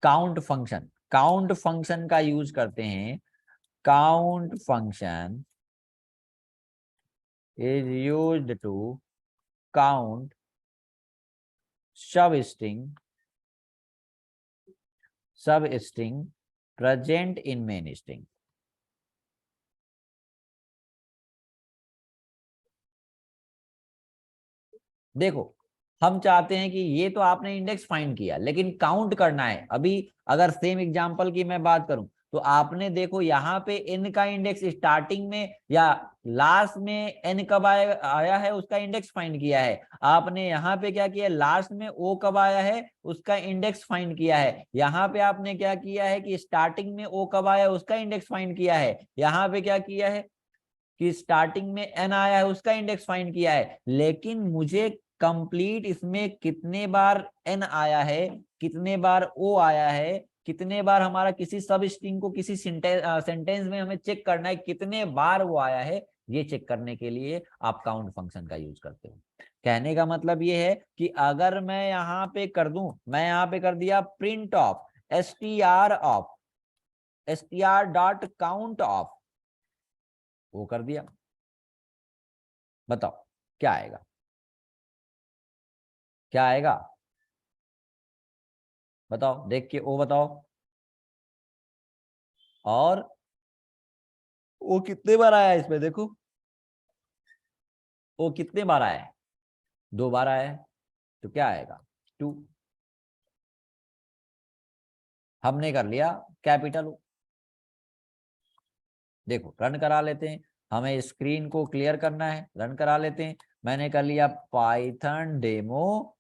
काउंट फंक्शन, काउंट फंक्शन का यूज करते हैं। Count function is used to count substring present in main string। देखो, हम चाहते हैं कि ये तो आपने इंडेक्स फाइंड किया, लेकिन काउंट करना है अभी। अगर सेम एग्जांपल की मैं बात करूं, तो आपने देखो यहाँ पे n का इंडेक्स स्टार्टिंग में या लास्ट में n कब आया है उसका इंडेक्स फाइंड किया है। आपने यहाँ पे क्या किया, लास्ट में o कब आया है उसका इंडेक्स फाइंड किया है। यहाँ पे आपने क्या किया है कि स्टार्टिंग में o कब आया उसका इंडेक्स फाइंड किया है। यहाँ पे क्या किया है कि स्टार्टिंग में n आया है उसका इंडेक्स फाइंड किया है। लेकिन मुझे कंप्लीट इसमें कितने बार n आया है, कितने बार o आया है, कितने बार हमारा किसी सब स्ट्रिंग को किसी सेंटेंस में हमें चेक करना है कितने बार वो आया है, ये चेक करने के लिए आप काउंट फंक्शन का यूज करते हो। कहने का मतलब ये है कि अगर मैं यहाँ पे कर दूं, मैं यहाँ पे कर दिया print of str dot count of, वो कर दिया, बताओ क्या आएगा, क्या आएगा, बताओ देख के ओ बताओ। और वो कितने बार आया है इसमें देखो, वो कितने बार आया है, 2 बार आया है, तो क्या आएगा 2। हमने कर लिया कैपिटल ओ। देखो रन करा लेते हैं, हमें स्क्रीन को क्लियर करना है, रन करा लेते हैं। मैंने कर लिया पाइथन डेमो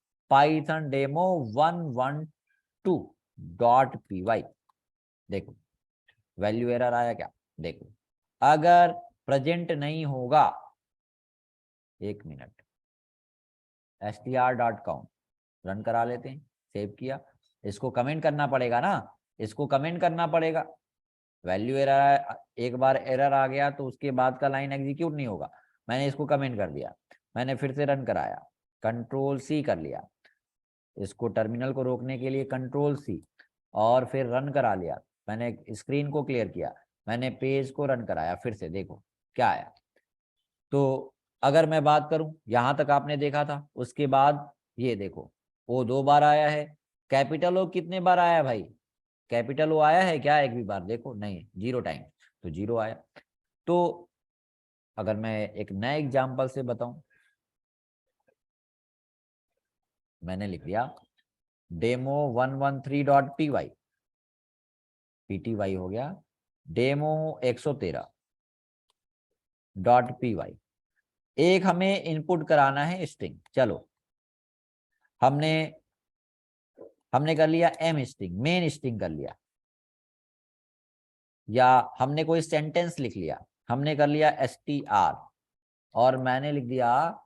112.py। देखो वैल्यू एरर आया क्या, देखो अगर प्रेजेंट नहीं होगा, 1 मिनट, str.count, रन करा लेते हैं, सेव किया। इसको कमेंट करना पड़ेगा ना, इसको कमेंट करना पड़ेगा। वैल्यू एरर, एक बार एरर आ गया तो उसके बाद का लाइन एग्जीक्यूट नहीं होगा। मैंने इसको कमेंट कर दिया, मैंने फिर से रन कराया, कंट्रोल सी कर लिया, इसको टर्मिनल को रोकने के लिए कंट्रोल सी, और फिर रन करा लिया। मैंने स्क्रीन को क्लियर किया, मैंने पेज को रन कराया, फिर से देखो क्या आया। तो अगर मैं बात करूं, यहां तक आपने देखा था, उसके बाद ये देखो ओ 2 बार आया है। कैपिटल ओ कितने बार आया भाई, कैपिटल ओ आया है क्या एक भी बार, देखो नहीं, 0 टाइम, तो 0 आया। तो अगर मैं एक नए एग्जाम्पल से बताऊं, मैंने लिख दिया डेमो 113.py, pty हो गया, डेमो 113.py। एक हमें इनपुट कराना है स्ट्रिंग। चलो हमने हमने कर लिया एम स्ट्रिंग, मेन स्ट्रिंग कर लिया, या हमने कोई सेंटेंस लिख लिया, हमने कर लिया str, और मैंने लिख दिया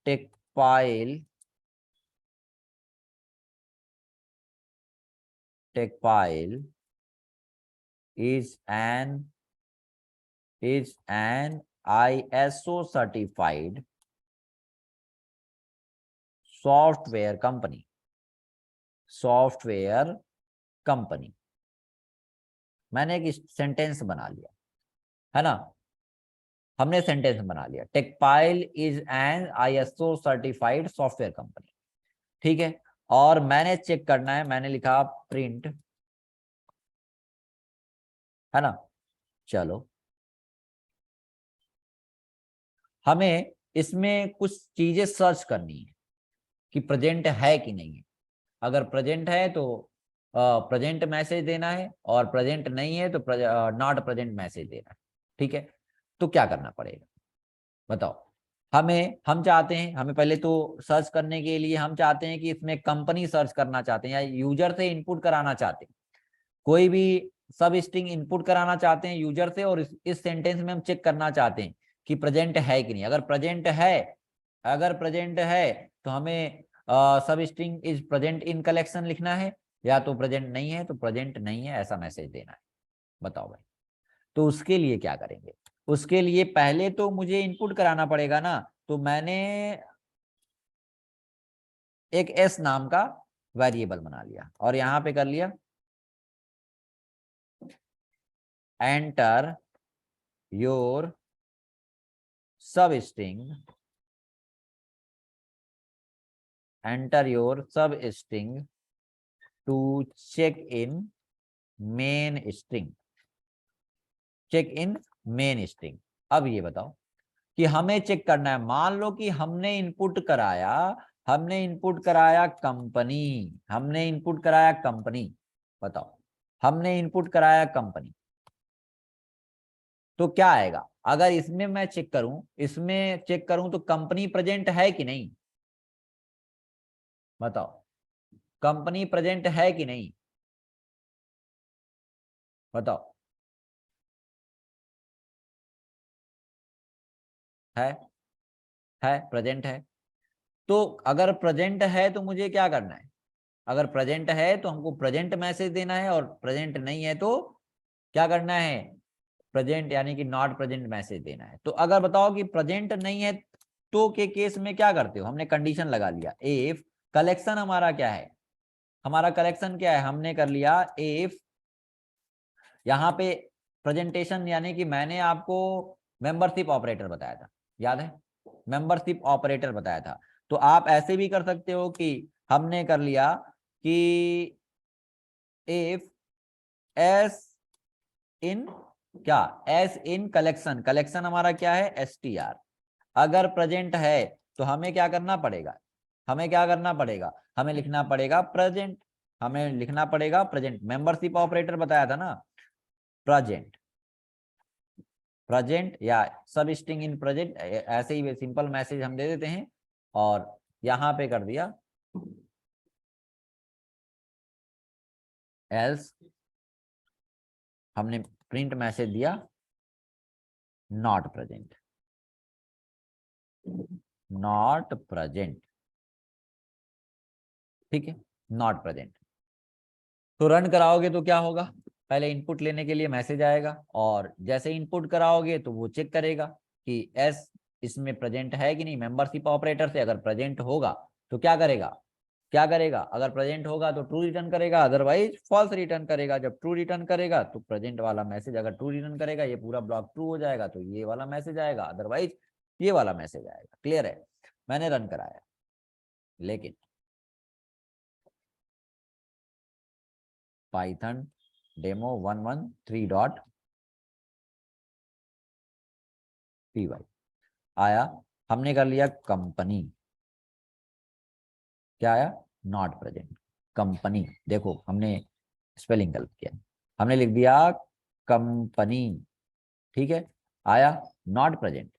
Techpile is an ISO certified software company. मैंने एक सेंटेंस बना लिया है ना, हमने सेंटेंस बना लिया, Techpile is an ISO certified software company. ठीक है, और मैंने चेक करना है, मैंने लिखा प्रिंट, है ना। चलो हमें इसमें कुछ चीजें सर्च करनी है कि प्रेजेंट है कि नहीं है। अगर प्रेजेंट है तो प्रेजेंट मैसेज देना है, और प्रेजेंट नहीं है तो नॉट प्रेजेंट मैसेज देना है। ठीक है, तो क्या करना पड़ेगा बताओ। हम चाहते हैं, हमें पहले तो सर्च करने के लिए हम चाहते हैं कि इसमें कंपनी सर्च करना चाहते हैं, या यूजर से इनपुट कराना चाहते हैं, कोई भी सब स्ट्रिंग इनपुट कराना चाहते हैं यूजर से, और इस सेंटेंस में हम चेक करना चाहते हैं कि प्रेजेंट है कि नहीं। अगर प्रेजेंट है तो हमें सब string is present in collection लिखना है, या तो प्रेजेंट नहीं है तो प्रेजेंट नहीं है ऐसा मैसेज देना है। बताओ भाई, तो उसके लिए क्या करेंगे? उसके लिए पहले तो मुझे इनपुट कराना पड़ेगा ना, तो मैंने एक एस नाम का वेरिएबल बना लिया और यहां पे कर लिया enter your sub string, enter your sub string to check in main string, check in main string. अब ये बताओ कि हमें चेक करना है, मान लो कि हमने इनपुट कराया, हमने इनपुट कराया कंपनी, हमने इनपुट कराया कंपनी। बताओ, हमने इनपुट कराया कंपनी, तो क्या आएगा? अगर इसमें मैं चेक करूं, इसमें चेक करूं तो कंपनी प्रेजेंट है कि नहीं? बताओ, कंपनी प्रेजेंट है कि नहीं? बताओ, है प्रेजेंट है। तो अगर प्रेजेंट है तो मुझे क्या करना है? अगर प्रेजेंट है तो हमको प्रेजेंट मैसेज देना है, और प्रेजेंट नहीं है तो क्या करना है? प्रेजेंट यानी कि नॉट प्रेजेंट मैसेज देना है। तो अगर बताओ कि प्रेजेंट नहीं है तो के केस में क्या करते हो? हमने कंडीशन लगा लिया इफ कलेक्शन हमारा क्या है, हमारा कलेक्शन क्या है, हमने कर लिया इफ, यहाँ पे प्रेजेंटेशन यानी कि मैंने आपको मेंबरशिप ऑपरेटर बताया था, याद है? मेंबरशिप ऑपरेटर बताया था। तो आप ऐसे भी कर सकते हो कि हमने कर लिया कि इफ एस इन क्या, एस इन कलेक्शन, कलेक्शन हमारा क्या है? एसटीआर। अगर प्रेजेंट है तो हमें क्या करना पड़ेगा? हमें क्या करना पड़ेगा? हमें लिखना पड़ेगा प्रेजेंट, हमें लिखना पड़ेगा प्रेजेंट। मेंबरशिप ऑपरेटर बताया था ना, प्रेजेंट, प्रेजेंट या सब स्ट्रिंग इन प्रेजेंट, ऐसे ही सिंपल मैसेज हम दे देते हैं। और यहां पे कर दिया एल्स, हमने प्रिंट मैसेज दिया नॉट प्रेजेंट, नॉट प्रेजेंट, ठीक है, नॉट प्रेजेंट। तो रन कराओगे तो क्या होगा? पहले इनपुट लेने के लिए मैसेज आएगा, और जैसे इनपुट कराओगे तो वो चेक करेगा कि एस इसमें प्रेजेंट है कि नहीं। मेंबरशिप ऑपरेटर से अगर प्रेजेंट होगा तो क्या करेगा? क्या करेगा? अगर प्रेजेंट होगा तो ट्रू रिटर्न करेगा, अदरवाइज फॉल्स रिटर्न करेगा। जब ट्रू रिटर्न करेगा तो प्रेजेंट वाला मैसेज, अगर ट्रू रिटर्न करेगा ये पूरा ब्लॉक ट्रू हो जाएगा तो ये वाला मैसेज आएगा, अदरवाइज ये वाला मैसेज आएगा। क्लियर है? मैंने रन कराया, लेकिन पाइथन डेमो 113 डॉट py आया, हमने कर लिया कंपनी, क्या आया? Not present. कंपनी, देखो हमने स्पेलिंग गलत किया, हमने लिख दिया कंपनी, ठीक है, आया नॉट प्रेजेंट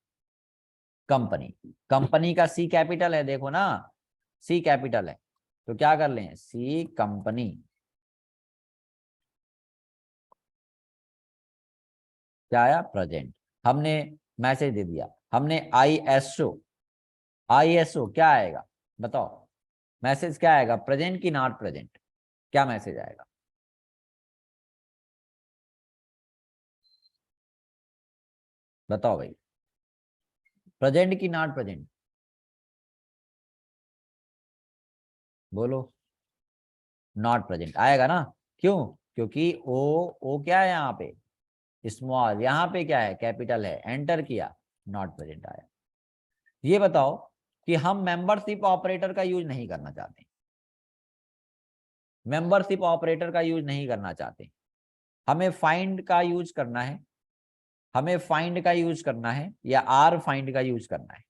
कंपनी। कंपनी का सी कैपिटल है, देखो ना, सी कैपिटल है, तो क्या कर लें? सी कंपनी, क्या आया? प्रेजेंट। हमने मैसेज दे दिया, हमने आईएसओ, आईएसओ क्या आएगा? बताओ, मैसेज क्या आएगा? प्रेजेंट की नॉट प्रेजेंट? क्या मैसेज आएगा? बताओ भाई, प्रेजेंट की नॉट प्रेजेंट? बोलो, नॉट प्रेजेंट आएगा ना। क्यों? क्योंकि ओ क्या है यहाँ पे? स्मॉल, यहाँ पे क्या है? कैपिटल है। एंटर किया, नॉट प्रेजेंट आया। ये बताओ कि हम मेंबरशिप ऑपरेटर का यूज नहीं करना चाहते, मेंबरशिप ऑपरेटर का यूज नहीं करना चाहते, हमें फाइंड का यूज करना है, हमें फाइंड का यूज करना है या आर फाइंड का यूज करना है,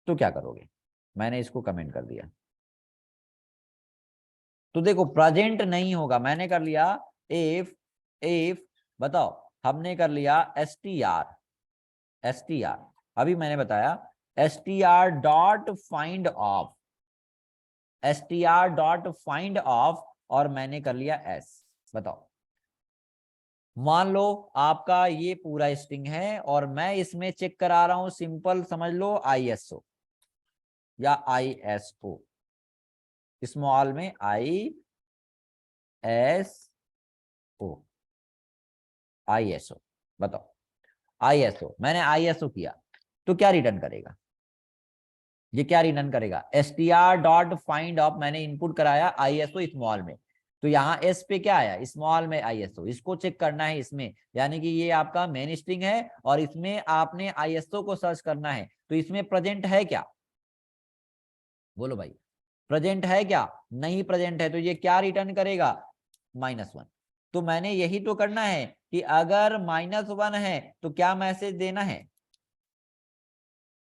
तो क्या करोगे? मैंने इसको कमेंट कर दिया। तो देखो प्रेजेंट नहीं होगा, मैंने कर लिया इफ, इफ बताओ, हमने कर लिया S T R, S T R, अभी मैंने बताया S T R dot find of, S T R dot find of, और मैंने कर लिया एस। बताओ, मान लो आपका ये पूरा स्ट्रिंग है और मैं इसमें चेक करा रहा हूं, सिंपल समझ लो आईएसओ या आईएसओ, स्मॉल में ISO, ISO। बताओ, ISO, मैंने ISO किया तो क्या रिटर्न करेगा? ये क्या रिटर्न करेगा? str.find मैंने इनपुट कराया ISO स्मॉल में, तो यहाँ एस पे क्या आया? स्मॉल में ISO, इसको चेक करना है इसमें। यानी कि ये आपका मेन स्ट्रिंग है और इसमें आपने ISO को सर्च करना है, तो इसमें प्रेजेंट है क्या? बोलो भाई, प्रेजेंट है क्या? नहीं प्रेजेंट है, तो ये क्या रिटर्न करेगा? -1। तो मैंने यही तो करना है कि अगर -1 है तो क्या मैसेज देना है?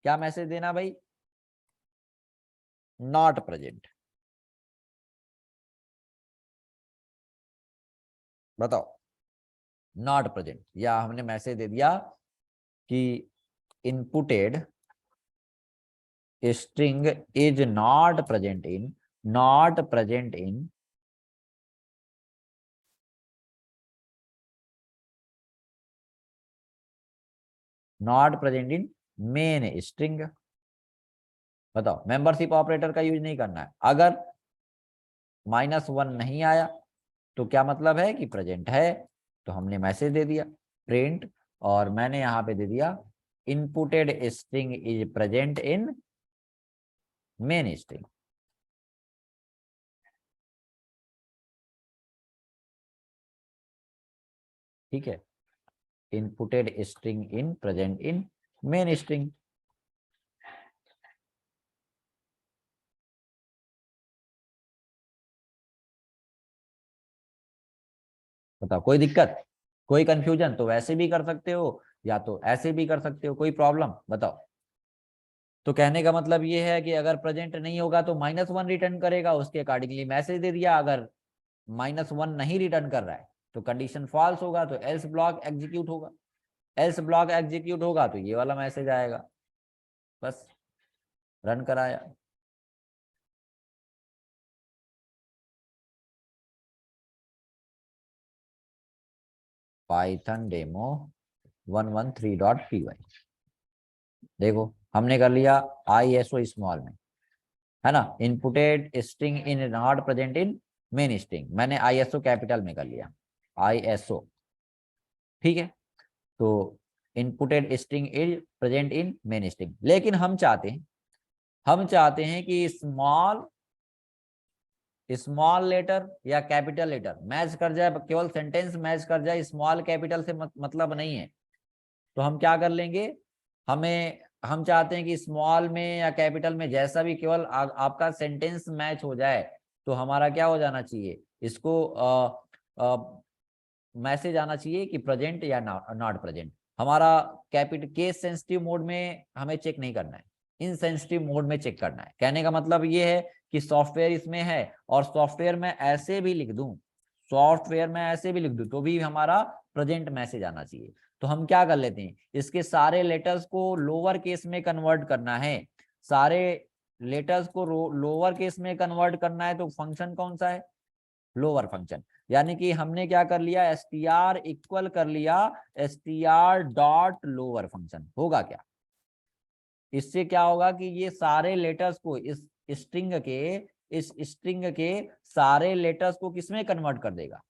क्या मैसेज देना भाई? Not present. बताओ, नॉट प्रेजेंट, या हमने मैसेज दे दिया कि inputted string is not present in, not present in not present in main string. बताओ, मेंबरशिप ऑपरेटर का यूज नहीं करना है। अगर -1 नहीं आया तो क्या मतलब है कि प्रेजेंट है, तो हमने मैसेज दे दिया प्रिंट, और मैंने यहां पे दे दिया inputted string is present in main string. ठीक है, inputted string in present in main string. बताओ, कोई दिक्कत, कोई कंफ्यूजन? तो वैसे भी कर सकते हो या तो ऐसे भी कर सकते हो, कोई प्रॉब्लम? बताओ। तो कहने का मतलब ये है कि अगर प्रेजेंट नहीं होगा तो -1 रिटर्न करेगा, उसके अकॉर्डिंगली मैसेज दे दिया। अगर -1 नहीं रिटर्न कर रहा है तो कंडीशन फॉल्स होगा, तो एल्स ब्लॉक एग्जीक्यूट होगा। एल्स ब्लॉक एग्जीक्यूट होगा तो ये वाला मैसेज आएगा। बस, रन कराया। Python demo 113.py। देखो, हमने कर लिया ISO स्मॉल में, है ना। Inputted string in not present in main string, मैंने ISO कैपिटल में कर लिया, ISO। ठीक है, तो inputted string is present in main string. लेकिन हम चाहते हैं कि स्मॉल लेटर या कैपिटल लेटर मैच कर जाए, केवल सेंटेंस मैच कर जाए, स्मॉल कैपिटल से मतलब नहीं है। तो हम क्या कर लेंगे, हम चाहते हैं कि स्मॉल में या कैपिटल में जैसा भी, केवल आपका सेंटेंस मैच हो जाए। तो हमारा क्या हो जाना चाहिए, इसको मैसेज आना चाहिए कि प्रेजेंट या नॉट प्रेजेंट। हमारा कैपिटल केस सेंसिटिव मोड में हमें चेक नहीं करना है, इनसेंसिटिव मोड में चेक करना है। कहने का मतलब ये है कि सॉफ्टवेयर इसमें है, और सॉफ्टवेयर में ऐसे भी लिख दूं, तो भी हमारा प्रेजेंट मैसेज आना चाहिए। तो हम क्या कर लेते हैं, इसके सारे लेटर्स को लोअर केस में कन्वर्ट करना है। सारे लेटर्स को लोअर केस में कन्वर्ट करना है, तो फंक्शन कौन सा है? Lower function. यानी कि हमने क्या कर लिया, str इक्वल कर लिया str.lower फंक्शन। होगा क्या? इससे क्या होगा कि ये सारे लेटर्स को इस स्ट्रिंग के सारे लेटर्स को किसमें कन्वर्ट कर देगा?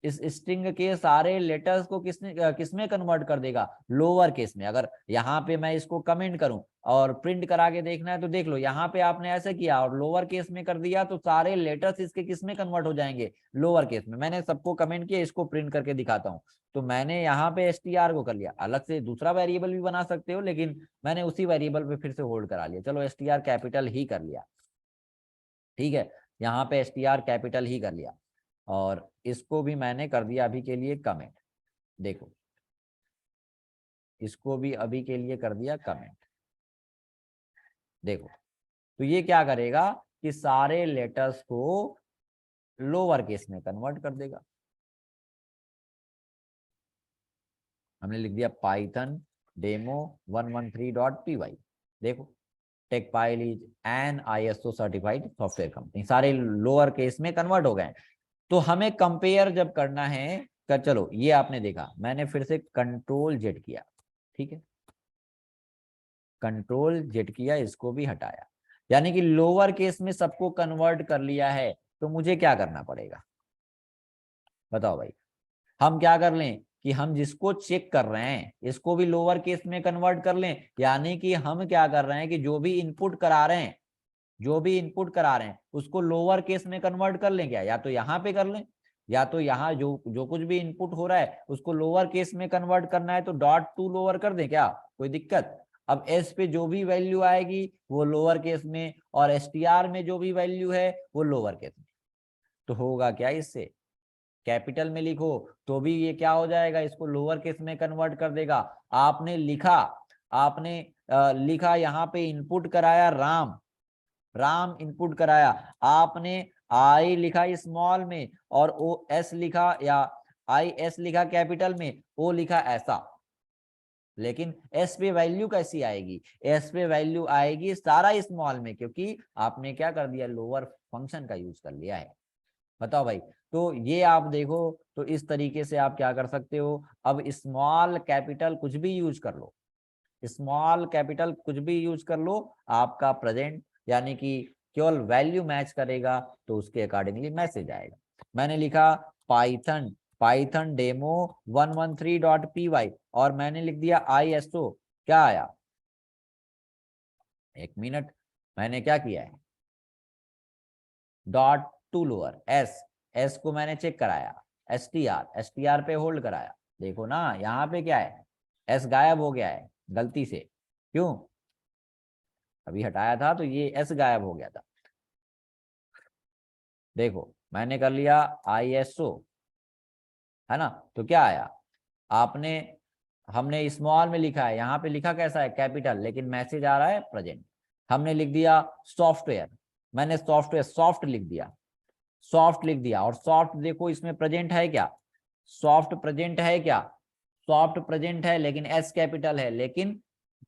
इस स्ट्रिंग के सारे लेटर्स को किसमें कन्वर्ट कर देगा? लोअर केस में। अगर यहाँ पे मैं इसको कमेंट करूं और प्रिंट करा के देखना है तो देख लो, यहाँ पे आपने ऐसे किया और लोअर केस में कर दिया, तो सारे लेटर्स इसके किसमें कन्वर्ट हो जाएंगे? लोअर केस में। मैंने सबको कमेंट किया, इसको प्रिंट करके दिखाता हूँ। तो मैंने यहाँ पे str को कर लिया, अलग से दूसरा वेरिएबल भी बना सकते हो, लेकिन मैंने उसी वेरिएबल पे फिर से होल्ड करा लिया। चलो, str कैपिटल ही कर लिया। ठीक है, यहाँ पे str कैपिटल ही कर लिया, और इसको भी मैंने कर दिया अभी के लिए कमेंट। देखो, इसको भी अभी के लिए कर दिया कमेंट। देखो, तो ये क्या करेगा कि सारे लेटर्स को लोअर केस में कन्वर्ट कर देगा। हमने लिख दिया पाइथन डेमो 113.py। देखो, Techpile is an ISO certified software company, सारे लोअर केस में कन्वर्ट हो गए। तो हमें कंपेयर जब करना है चलो, ये आपने देखा, मैंने फिर से Ctrl Z किया। ठीक है, Ctrl Z किया, इसको भी हटाया। यानी कि लोअर केस में सबको कन्वर्ट कर लिया है, तो मुझे क्या करना पड़ेगा बताओ भाई। हम क्या कर लें कि हम जिसको चेक कर रहे हैं इसको भी लोअर केस में कन्वर्ट कर लें, यानी कि हम क्या कर रहे हैं कि जो भी इनपुट करा रहे हैं, जो भी इनपुट करा रहे हैं उसको लोअर केस में कन्वर्ट कर लें क्या, या तो यहाँ पे कर लें या तो यहाँ जो जो कुछ भी इनपुट हो रहा है उसको लोअर केस में कन्वर्ट करना है तो डॉट टू लोअर कर दें क्या, कोई दिक्कत। अब एस पे जो भी वैल्यू आएगी वो लोअर केस में, और एस टी आर में जो भी वैल्यू है वो लोअर केस में। तो होगा क्या, इससे कैपिटल में लिखो तो भी ये क्या हो जाएगा, इसको लोअर केस में कन्वर्ट कर देगा। आपने लिखा, आपने लिखा यहाँ पे इनपुट कराया राम, राम इनपुट कराया, आपने आई लिखा स्मॉल में और ओ एस लिखा, या आई एस लिखा कैपिटल में, ओ लिखा ऐसा। लेकिन एस पे वैल्यू कैसी आएगी, एस पे वैल्यू आएगी सारा स्मॉल में, क्योंकि आपने क्या कर दिया, लोअर फंक्शन का यूज कर लिया है। बताओ भाई। तो ये आप देखो, तो इस तरीके से आप क्या कर सकते हो, अब स्मॉल कैपिटल कुछ भी यूज कर लो, स्मॉल कैपिटल कुछ भी यूज कर लो, आपका प्रेजेंट यानी कि केवल वैल्यू मैच करेगा तो उसके अकॉर्डिंगली मैसेज आएगा। मैंने लिखा पाइथन, पाइथन डेमो 113.py और मैंने लिख दिया ISO, क्या आया, एक मिनट, मैंने क्या किया है, dot to lower S, S को मैंने चेक कराया, एस टी आर पे होल्ड कराया, देखो ना यहाँ पे क्या है, एस गायब हो गया है गलती से, क्यों, अभी हटाया था तो ये एस गायब हो गया था। देखो मैंने कर लिया ISO, है ना, तो क्या आया, आपने, हमने स्मॉल में लिखा है, यहाँ पे लिखा कैसा है कैपिटल, लेकिन मैसेज आ रहा है प्रेजेंट। हमने लिख दिया सॉफ्टवेयर, मैंने सॉफ्टवेयर सॉफ्ट लिख दिया, सॉफ्ट लिख दिया, और सॉफ्ट देखो इसमें प्रेजेंट है क्या, सॉफ्ट प्रेजेंट है क्या, सॉफ्ट प्रेजेंट है लेकिन एस कैपिटल है, लेकिन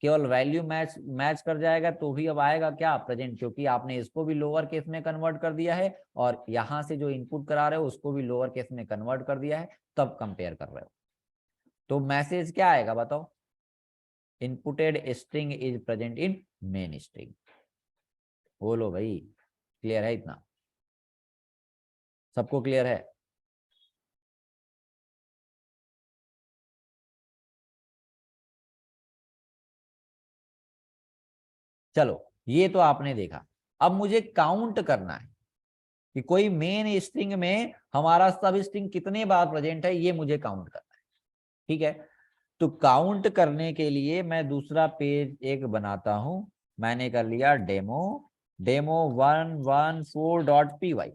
केवल वैल्यू मैच मैच कर जाएगा तो भी अब आएगा क्या प्रेजेंट, क्योंकि आपने इसको भी लोअर केस में कन्वर्ट कर दिया है और यहाँ से जो इनपुट करा रहे हो उसको भी लोअर केस में कन्वर्ट कर दिया है, तब कंपेयर कर रहे हो। तो मैसेज क्या आएगा बताओ, inputted string is present in main string. बोलो भाई, क्लियर है इतना, सबको क्लियर है। चलो ये तो आपने देखा, अब मुझे काउंट करना है कि कोई मेन स्ट्रिंग में हमारा सब स्ट्रिंग कितने बार प्रेजेंट है, ये मुझे काउंट करना है। ठीक है, तो काउंट करने के लिए मैं दूसरा पेज एक बनाता हूं, मैंने कर लिया demo, demo 114.py,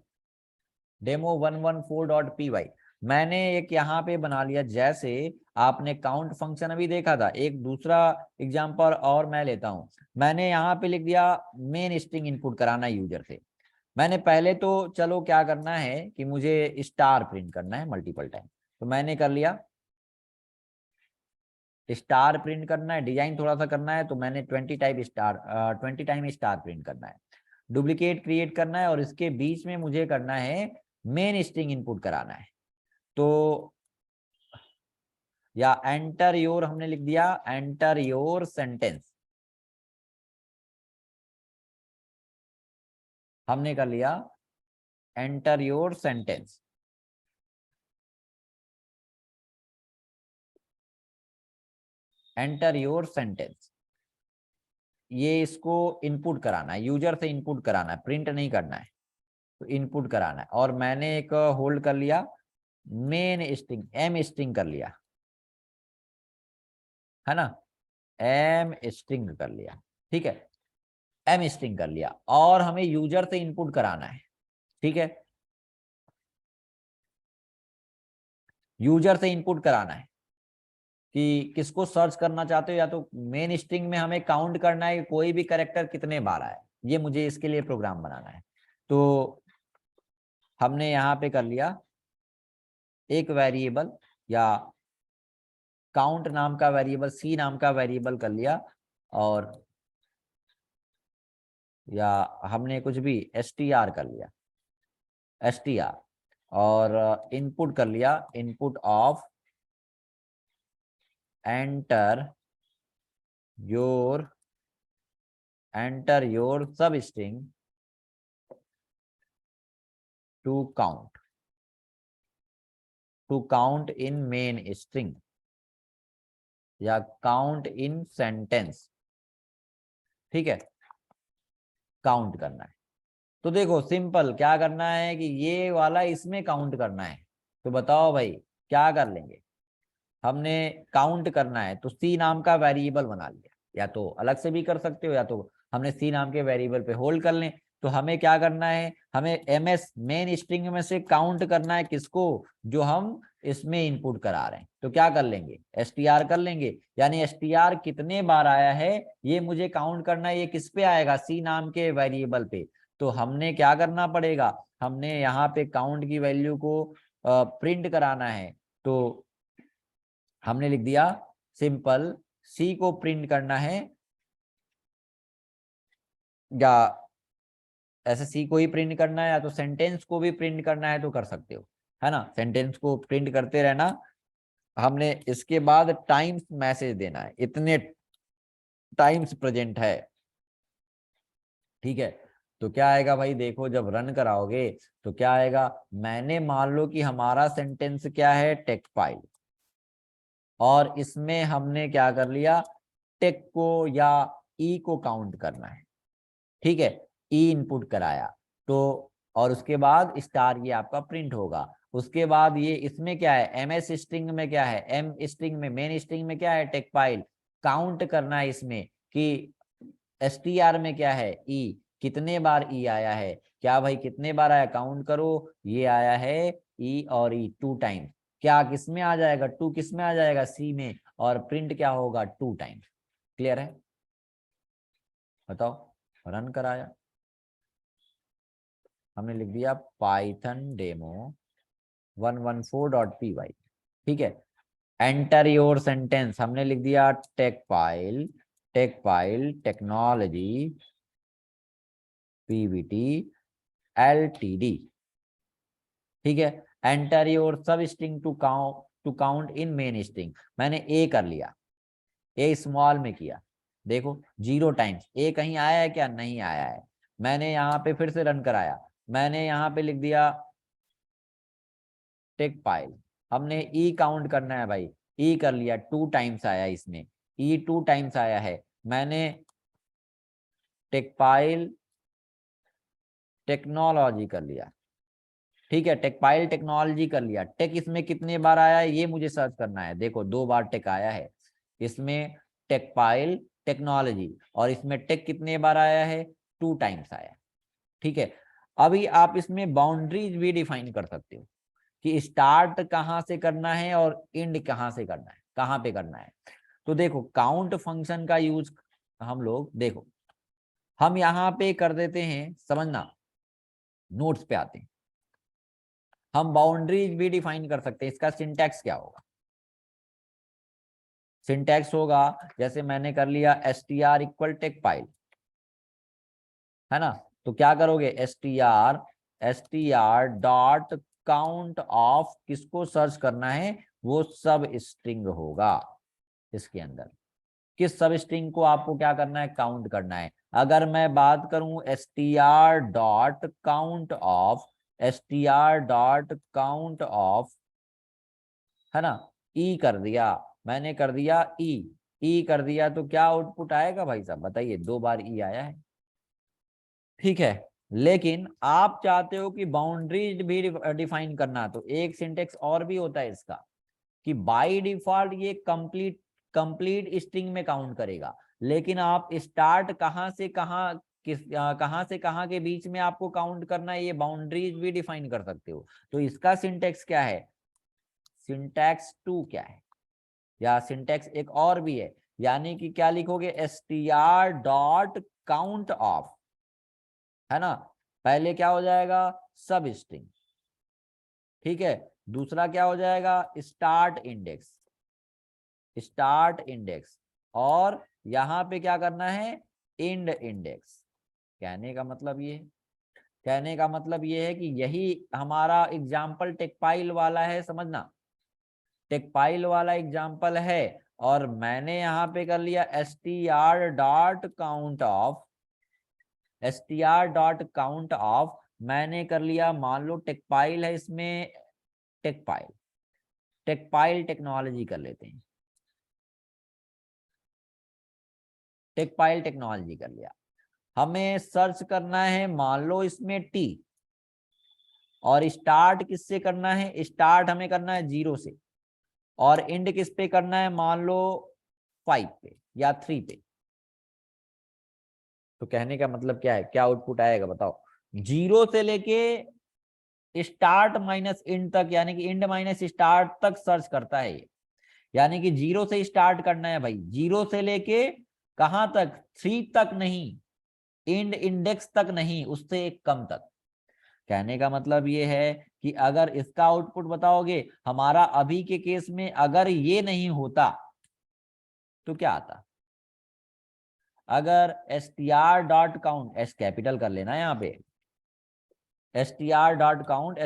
demo 114.py मैंने एक यहाँ पे बना लिया। जैसे आपने काउंट फंक्शन अभी देखा था, एक दूसरा एग्जांपल और मैं लेता हूँ, मैंने यहाँ पे लिख दिया मेन स्ट्रिंग इनपुट कराना यूजर से। मैंने पहले तो चलो क्या करना है कि मुझे स्टार प्रिंट करना है मल्टीपल टाइम, तो मैंने कर लिया स्टार प्रिंट करना है, डिजाइन थोड़ा सा करना है, तो मैंने 20 टाइम स्टार प्रिंट करना है, डुप्लीकेट क्रिएट करना है और इसके बीच में मुझे करना है मेन स्ट्रिंग इनपुट कराना है। तो या एंटर योर, हमने लिख दिया एंटर योर सेंटेंस, हमने कर लिया enter your sentence, enter your sentence, ये इसको इनपुट कराना है, यूजर से इनपुट कराना है, प्रिंट नहीं करना है, तो इनपुट कराना है। और मैंने एक होल्ड कर लिया मेन स्ट्रिंग, एम स्ट्रिंग कर लिया, है ना, एम स्ट्रिंग कर लिया, ठीक है, एम स्ट्रिंग कर लिया, और हमें यूजर से इनपुट कराना है। ठीक है, यूजर से इनपुट कराना है कि किसको सर्च करना चाहते हो, या तो मेन स्ट्रिंग में हमें काउंट करना है कि कोई भी कैरेक्टर कितने बार आए, ये मुझे इसके लिए प्रोग्राम बनाना है। तो हमने यहाँ पे कर लिया एक वेरिएबल, या काउंट नाम का वेरिएबल, सी नाम का वेरिएबल कर लिया, और या हमने कुछ भी str कर लिया, str, और इनपुट कर लिया input of enter your enter your sub string to count in main string या काउंट इन सेंटेंस। ठीक है, काउंट करना है। तो देखो सिंपल क्या करना है कि ये वाला इसमें काउंट करना है। तो बताओ भाई क्या कर लेंगे, हमने काउंट करना है तो सी नाम का वेरिएबल बना लिया, या तो अलग से भी कर सकते हो या तो हमने सी नाम के वेरिएबल पे होल्ड कर लें। तो हमें क्या करना है, हमें एमएस मेन स्ट्रिंग में से काउंट करना है किसको, जो हम इसमें इनपुट करा रहे हैं। तो क्या कर लेंगे, एसटीआर कर लेंगे, यानी एसटीआर कितने बार आया है ये मुझे काउंट करना है। ये किस पे आएगा, सी नाम के वेरिएबल पे। तो हमने क्या करना पड़ेगा, हमने यहाँ पे काउंट की वैल्यू को प्रिंट कराना है। तो हमने लिख दिया सिंपल सी को प्रिंट करना है, या ऐसे सी को ही प्रिंट करना है या तो सेंटेंस को भी प्रिंट करना है तो कर सकते हो, है ना। सेंटेंस को प्रिंट करते रहना। हमने इसके बाद टाइम्स मैसेज देना है, इतने टाइम्स प्रेजेंट है। ठीक है, तो क्या आएगा भाई, देखो जब रन कराओगे तो क्या आएगा, मैंने मान लो कि हमारा सेंटेंस क्या है, टेक फाइल, और इसमें हमने क्या कर लिया, टेक को या ई को काउंट करना है। ठीक है, ई इनपुट कराया तो, और उसके बाद स्टार ये आपका प्रिंट होगा। उसके बाद ये इसमें क्या है, एमएस स्ट्रिंग में क्या है, एम स्ट्रिंग में मेन स्ट्रिंग में क्या है, टेक फाइल। काउंट करना है इसमें कि एसटीआर में क्या है, ई, कितने बार ई आया है। क्या भाई कितने बार आया, काउंट करो, ये आया है ई और ई 2 टाइम्स। क्या किस में आ जाएगा, टू किस में आ जाएगा, सी में, और प्रिंट क्या होगा, 2 टाइम्स। क्लियर है, बताओ। रन कराया, हमने लिख दिया पाइथन डेमो 114.py। ठीक है, एंटर योर सेंटेंस, हमने लिख दिया tech file technology PVT LTD. ठीक है, enter your sub string to count in main string. मैंने ए कर लिया, ए स्मॉल में किया, देखो 0 टाइम्स। ए कहीं आया है क्या, नहीं आया है। मैंने यहाँ पे फिर से रन कराया, मैंने यहाँ पे लिख दिया टेक फाइल, हमने ई काउंट करना है भाई, ई कर लिया, 2 टाइम्स आया इसमें, ई 2 टाइम्स आया है। मैंने टेक फाइल टेक्नोलॉजी कर लिया। ठीक है, टेक फाइल टेक्नोलॉजी कर लिया। टेक इसमें कितने बार आया है ये मुझे सर्च करना है। देखो 2 बार टेक आया है इसमें, टेक फाइल टेक्नोलॉजी, और इसमें टेक कितने बार आया है, 2 टाइम्स आया। ठीक है, अभी आप इसमें बाउंड्रीज भी डिफाइन कर सकते हो कि स्टार्ट कहाँ से करना है और एंड कहाँ से करना है, कहाँ पे करना है। तो देखो काउंट फंक्शन का यूज हम लोग, देखो हम यहाँ पे कर देते हैं, समझना, नोट्स पे आते हैं। हम बाउंड्रीज भी डिफाइन कर सकते हैं। इसका सिंटैक्स क्या होगा, सिंटैक्स होगा जैसे मैंने कर लिया str इक्वल टेक फाइल, है ना। तो क्या करोगे, str डॉट काउंट ऑफ, किसको सर्च करना है, वो सब स्ट्रिंग होगा इसके अंदर। किस सब स्ट्रिंग को आपको क्या करना है, काउंट करना है। अगर मैं बात करूं str dot count of, str dot count of, है ना, ई कर दिया, मैंने कर दिया ई कर दिया, तो क्या आउटपुट आएगा भाई साहब, बताइए, 2 बार ई आया है। ठीक है, लेकिन आप चाहते हो कि बाउंड्रीज भी डिफाइन करना, तो एक सिंटेक्स और भी होता है इसका, कि बाय डिफॉल्ट ये कंप्लीट कंप्लीट स्ट्रिंग में काउंट करेगा, लेकिन आप स्टार्ट कहां से कहां, कहां से कहां के बीच में आपको काउंट करना है, ये बाउंड्रीज भी डिफाइन कर सकते हो। तो इसका सिंटेक्स क्या है, सिंटैक्स 2 क्या है, या सिंटैक्स एक और भी है, यानी कि क्या लिखोगे, str डॉट काउंट ऑफ, है ना। पहले क्या हो जाएगा, सब स्ट्रिंग। ठीक है, दूसरा क्या हो जाएगा, स्टार्ट इंडेक्स, और यहां पे क्या करना है, एंड इंडेक्स। कहने का मतलब ये कहने का मतलब ये है कि यही हमारा एग्जाम्पल टेकपाइल वाला है, समझना, टेकपाइल वाला एग्जाम्पल है। और मैंने यहाँ पे कर लिया str dot count of, str.count of मैंने कर लिया, मान लो टेकपाइल है इसमें, टेकपाइल टेकपाइल टेक्नोलॉजी कर लेते हैं, टेकपाइल टेक्नोलॉजी कर लिया। हमें सर्च करना है मान लो इसमें टी, और स्टार्ट किससे करना है, स्टार्ट हमें करना है 0 से, और एंड किस पे करना है, मान लो 5 पे या 3 पे। तो कहने का मतलब क्या है, क्या आउटपुट आएगा बताओ, 0 से लेके स्टार्ट माइनस एंड तक, यानी कि एंड माइनस स्टार्ट तक सर्च करता है ये। यानी कि 0 से स्टार्ट करना है भाई, 0 से लेके कहां तक, 3 तक नहीं, एंड इंडेक्स तक नहीं, उससे एक कम तक। कहने का मतलब ये है कि अगर इसका आउटपुट बताओगे, हमारा अभी के केस में अगर ये नहीं होता तो क्या आता, अगर str.count, एस कैपिटल कर लेना यहाँ पे, str.count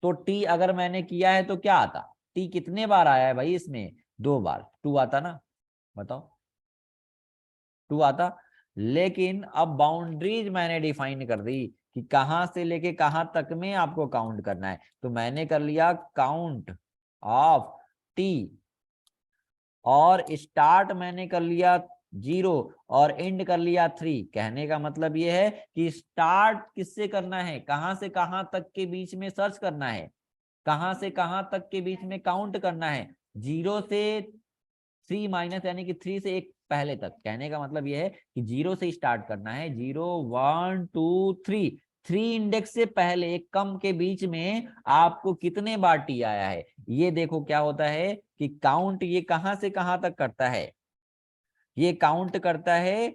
तो टी अगर मैंने किया है तो क्या आता, टी कितने बार आया है भाई इसमें, 2 बार, 2 आता ना, बताओ 2 आता। लेकिन अब बाउंड्रीज मैंने डिफाइन कर दी कि कहां से लेके कहां तक में आपको काउंट करना है। तो मैंने कर लिया काउंट ऑफ टी, और स्टार्ट मैंने कर लिया 0 और एंड कर लिया 3। कहने का मतलब ये है कि स्टार्ट किससे करना है, कहां से कहां तक के बीच में सर्च करना है, कहां से कहां तक के बीच में काउंट करना है, 0 से 3 माइनस, यानी कि 3 से एक पहले तक। कहने का मतलब यह है कि 0 से स्टार्ट करना है, 0 1 2 3, 3 इंडेक्स से पहले एक कम के बीच में आपको कितने बार टी आया है। ये देखो क्या होता है कि काउंट ये कहां से कहां तक करता है, ये काउंट करता है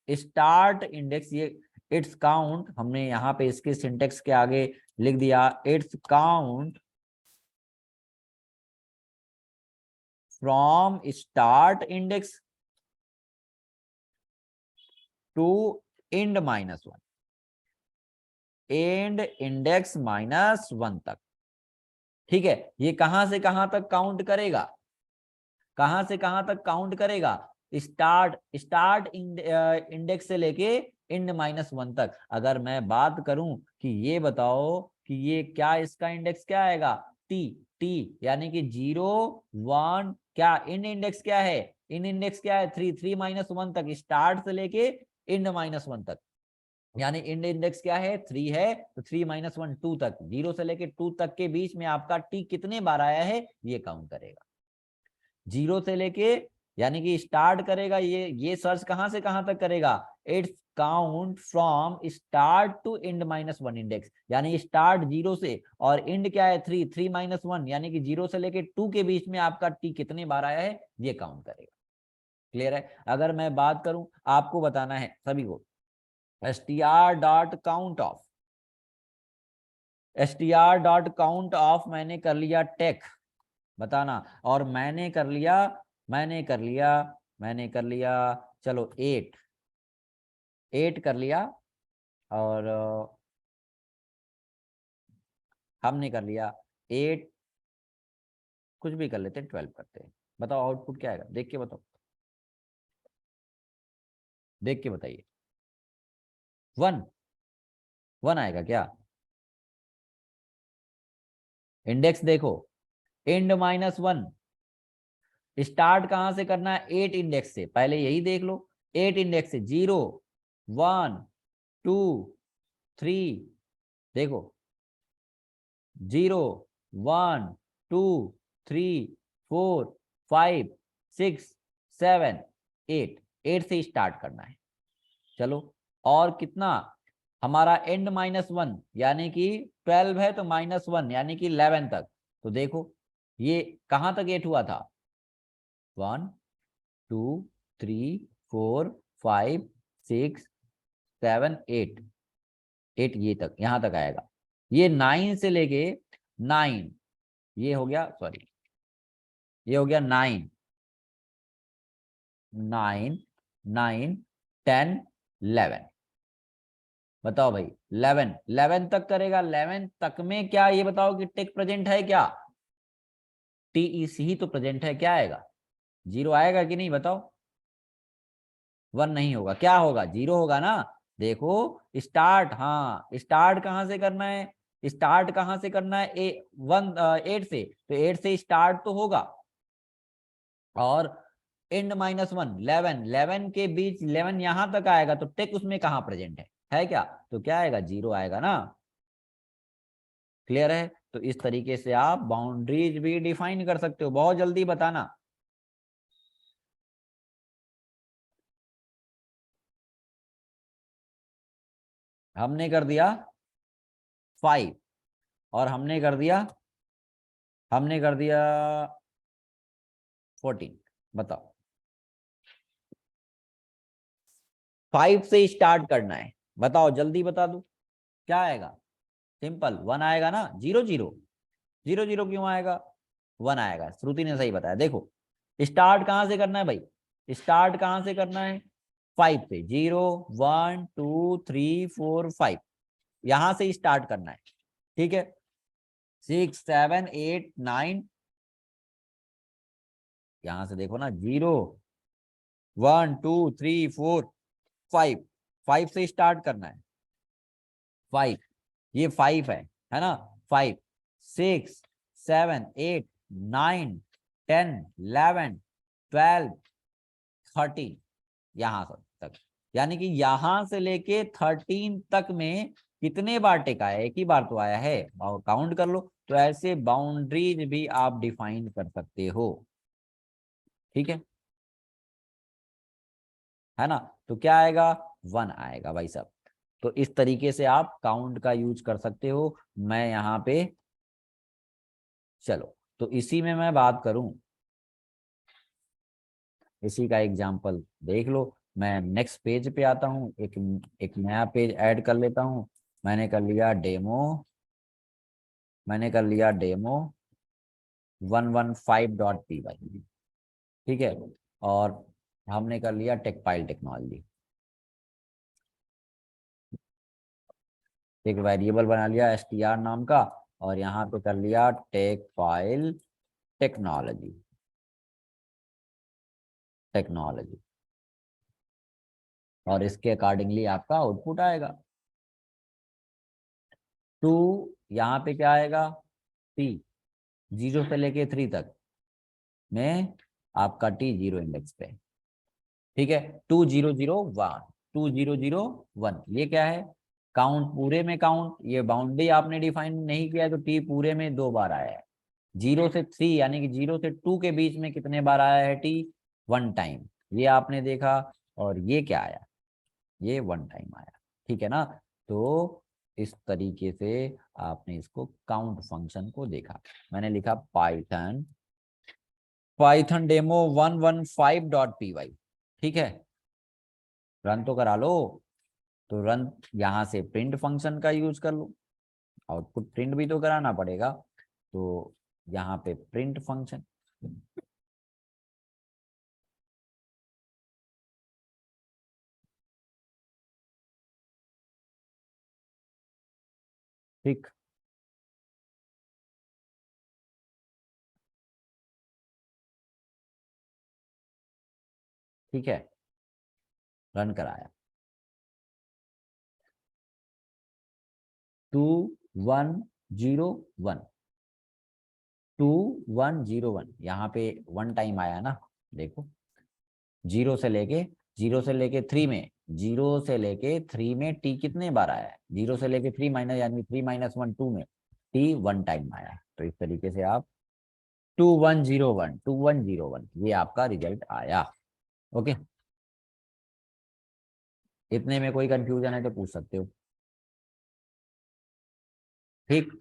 स्टार्ट इंडेक्स, ये इट्स काउंट, हमने यहाँ पे इसके सिंटेक्स के आगे लिख दिया it's count from start index to end -1, end index -1 तक। ठीक है, ये कहां से कहां तक काउंट करेगा, कहां से कहां तक काउंट करेगा, स्टार्ट इंडेक्स से लेके एंड -1 तक। अगर मैं बात करूं कि ये बताओ कि ये क्या, इसका इंडेक्स क्या आएगा, टी, टी यानी कि 0 1, क्या इन इंडेक्स क्या है, इन इंडेक्स क्या है 3, 3 -1 तक, स्टार्ट से लेके एंड -1 तक। यानी इंड इंडेक्स क्या है 3 है, तो 3 -1 2 तक, 0 से लेके 2 तक के बीच में आपका टी कितने बार आया है ये काउंट करेगा। 0 से लेके, यानी कि स्टार्ट करेगा, ये सर्च कहां से कहां तक करेगा, it's count from start to end -1 index, यानी स्टार्ट 0 से और एंड क्या है 3, 3 -1, यानी कि 0 से लेके 2 के बीच में आपका टी कितने बार आया है ये काउंट करेगा। क्लियर है। अगर मैं बात करूं, आपको बताना है सभी को, str.count ऑफ मैंने कर लिया टेक, बताना, और मैंने कर लिया चलो 8 कर लिया, और हमने कर लिया 8, कुछ भी कर लेते हैं, 12 करते हैं। बताओ आउटपुट क्या आएगा, देख के बताओ, देख के बताइए, 1 आएगा क्या, इंडेक्स देखो, एंड -1, स्टार्ट कहां से करना है 8 इंडेक्स से, पहले यही देख लो, 8 इंडेक्स से 0 1 2 3, देखो 0 1 2 3 4 5 6 7 8, 8 से स्टार्ट करना है। चलो, और कितना, हमारा एंड -1 यानी कि 12 है, तो -1 यानी कि 11 तक। तो देखो ये कहां तक 8 हुआ था, 1 2 3 4 5 6 7 8, 8 ये तक, यहां तक आएगा। ये 9 से लेके 9, ये हो गया, सॉरी ये हो गया 9 9 9 10 11, बताओ भाई 11 तक करेगा, 11 तक में क्या ये बताओ कि टेक प्रेजेंट है क्या, टीईसी ही तो प्रेजेंट है, क्या आएगा जीरो आएगा कि नहीं बताओ? वन नहीं होगा, क्या होगा? जीरो होगा ना। देखो स्टार्ट, हाँ स्टार्ट कहाँ से करना है? स्टार्ट कहाँ से करना है? वन, एट से, तो एट से स्टार्ट तो होगा। और एंड माइनस वन, 11, 11 के बीच 11 यहां तक आएगा, तो टेक उसमें कहाँ प्रेजेंट है क्या? तो क्या आएगा? जीरो आएगा ना। क्लियर है? तो इस तरीके से आप बाउंड्रीज भी डिफाइन कर सकते हो। बहुत जल्दी बताना। हमने कर दिया 5, और हमने कर दिया 14। बताओ। 5 से स्टार्ट करना है, बताओ जल्दी बता दो। क्या आएगा? सिंपल, वन आएगा ना। जीरो जीरो, जीरो जीरो क्यों आएगा? वन आएगा। श्रुति ने सही बताया। देखो स्टार्ट कहां से करना है भाई? स्टार्ट कहां से करना है? 5 से। जीरो, 1 2 3 4 5, यहां से स्टार्ट करना है। ठीक है। 6 7 8 9, यहां से देखो ना। 0 1 2 3 4 5, 5 से स्टार्ट करना है। 5, ये 5 है ना? 5 6 7 8 9 10 11 12 13, यहां तक। यानी कि यहां से लेके 13 तक में कितने बार टिका है? एक ही बार तो आया है, और काउंट कर लो। तो ऐसे बाउंड्रीज भी आप डिफाइन कर सकते हो। ठीक है ना? तो क्या आएगा? वन आएगा भाई साहब। तो इस तरीके से आप काउंट का यूज कर सकते हो। मैं यहाँ पे, चलो तो इसी में मैं बात करूं, इसी का एग्जाम्पल देख लो। मैं नेक्स्ट पेज पे आता हूँ, एक एक नया पेज ऐड कर लेता हूँ। मैंने कर लिया डेमो, मैंने कर लिया डेमो 115.py। ठीक है। और हमने कर लिया टेकपाइल टेक्नोलॉजी। एक वेरिएबल बना लिया str नाम का, और यहाँ पे कर लिया टेकपाइल टेक्नोलॉजी, टेक्नोलॉजी। और इसके अकॉर्डिंगली आपका आउटपुट आएगा। टू, यहाँ पे क्या आएगा? टी, जीरो से लेके 3 तक में आपका टी जीरो इंडेक्स पे। ठीक है। 2001, 2001, ये क्या है? काउंट, पूरे में काउंट। ये बाउंड्री आपने डिफाइन नहीं किया है, तो टी पूरे में 2 बार आया है। 0 से 3, यानी कि 0 से 2 के बीच में कितने बार आया है टी? One time. ये आपने देखा। और ये क्या आया? ये वन टाइम आया। ठीक है ना? तो इस तरीके से आपने इसको काउंट फंक्शन को देखा। मैंने लिखा पाइथन, पाइथन डेमो 115.py। ठीक है। रन तो करा लो। तो रन, यहाँ से प्रिंट फंक्शन का यूज कर लो। आउटपुट प्रिंट भी तो कराना पड़ेगा। तो यहाँ पे प्रिंट फंक्शन। ठीक, ठीक है। रन कराया। 2101, 2101, यहाँ पे वन टाइम आया ना। देखो जीरो से लेके, 0 से लेके 3 में, 0 से लेके 3 में टी कितने बार आया है? 0 से लेके 3 माइनस, यानी 3 - 1 2 में टी वन टाइम आया है। तो इस तरीके से आप 2101, 2101, ये आपका रिजल्ट आया। ओके। इतने में कोई कंफ्यूजन है तो पूछ सकते हो। ठीक।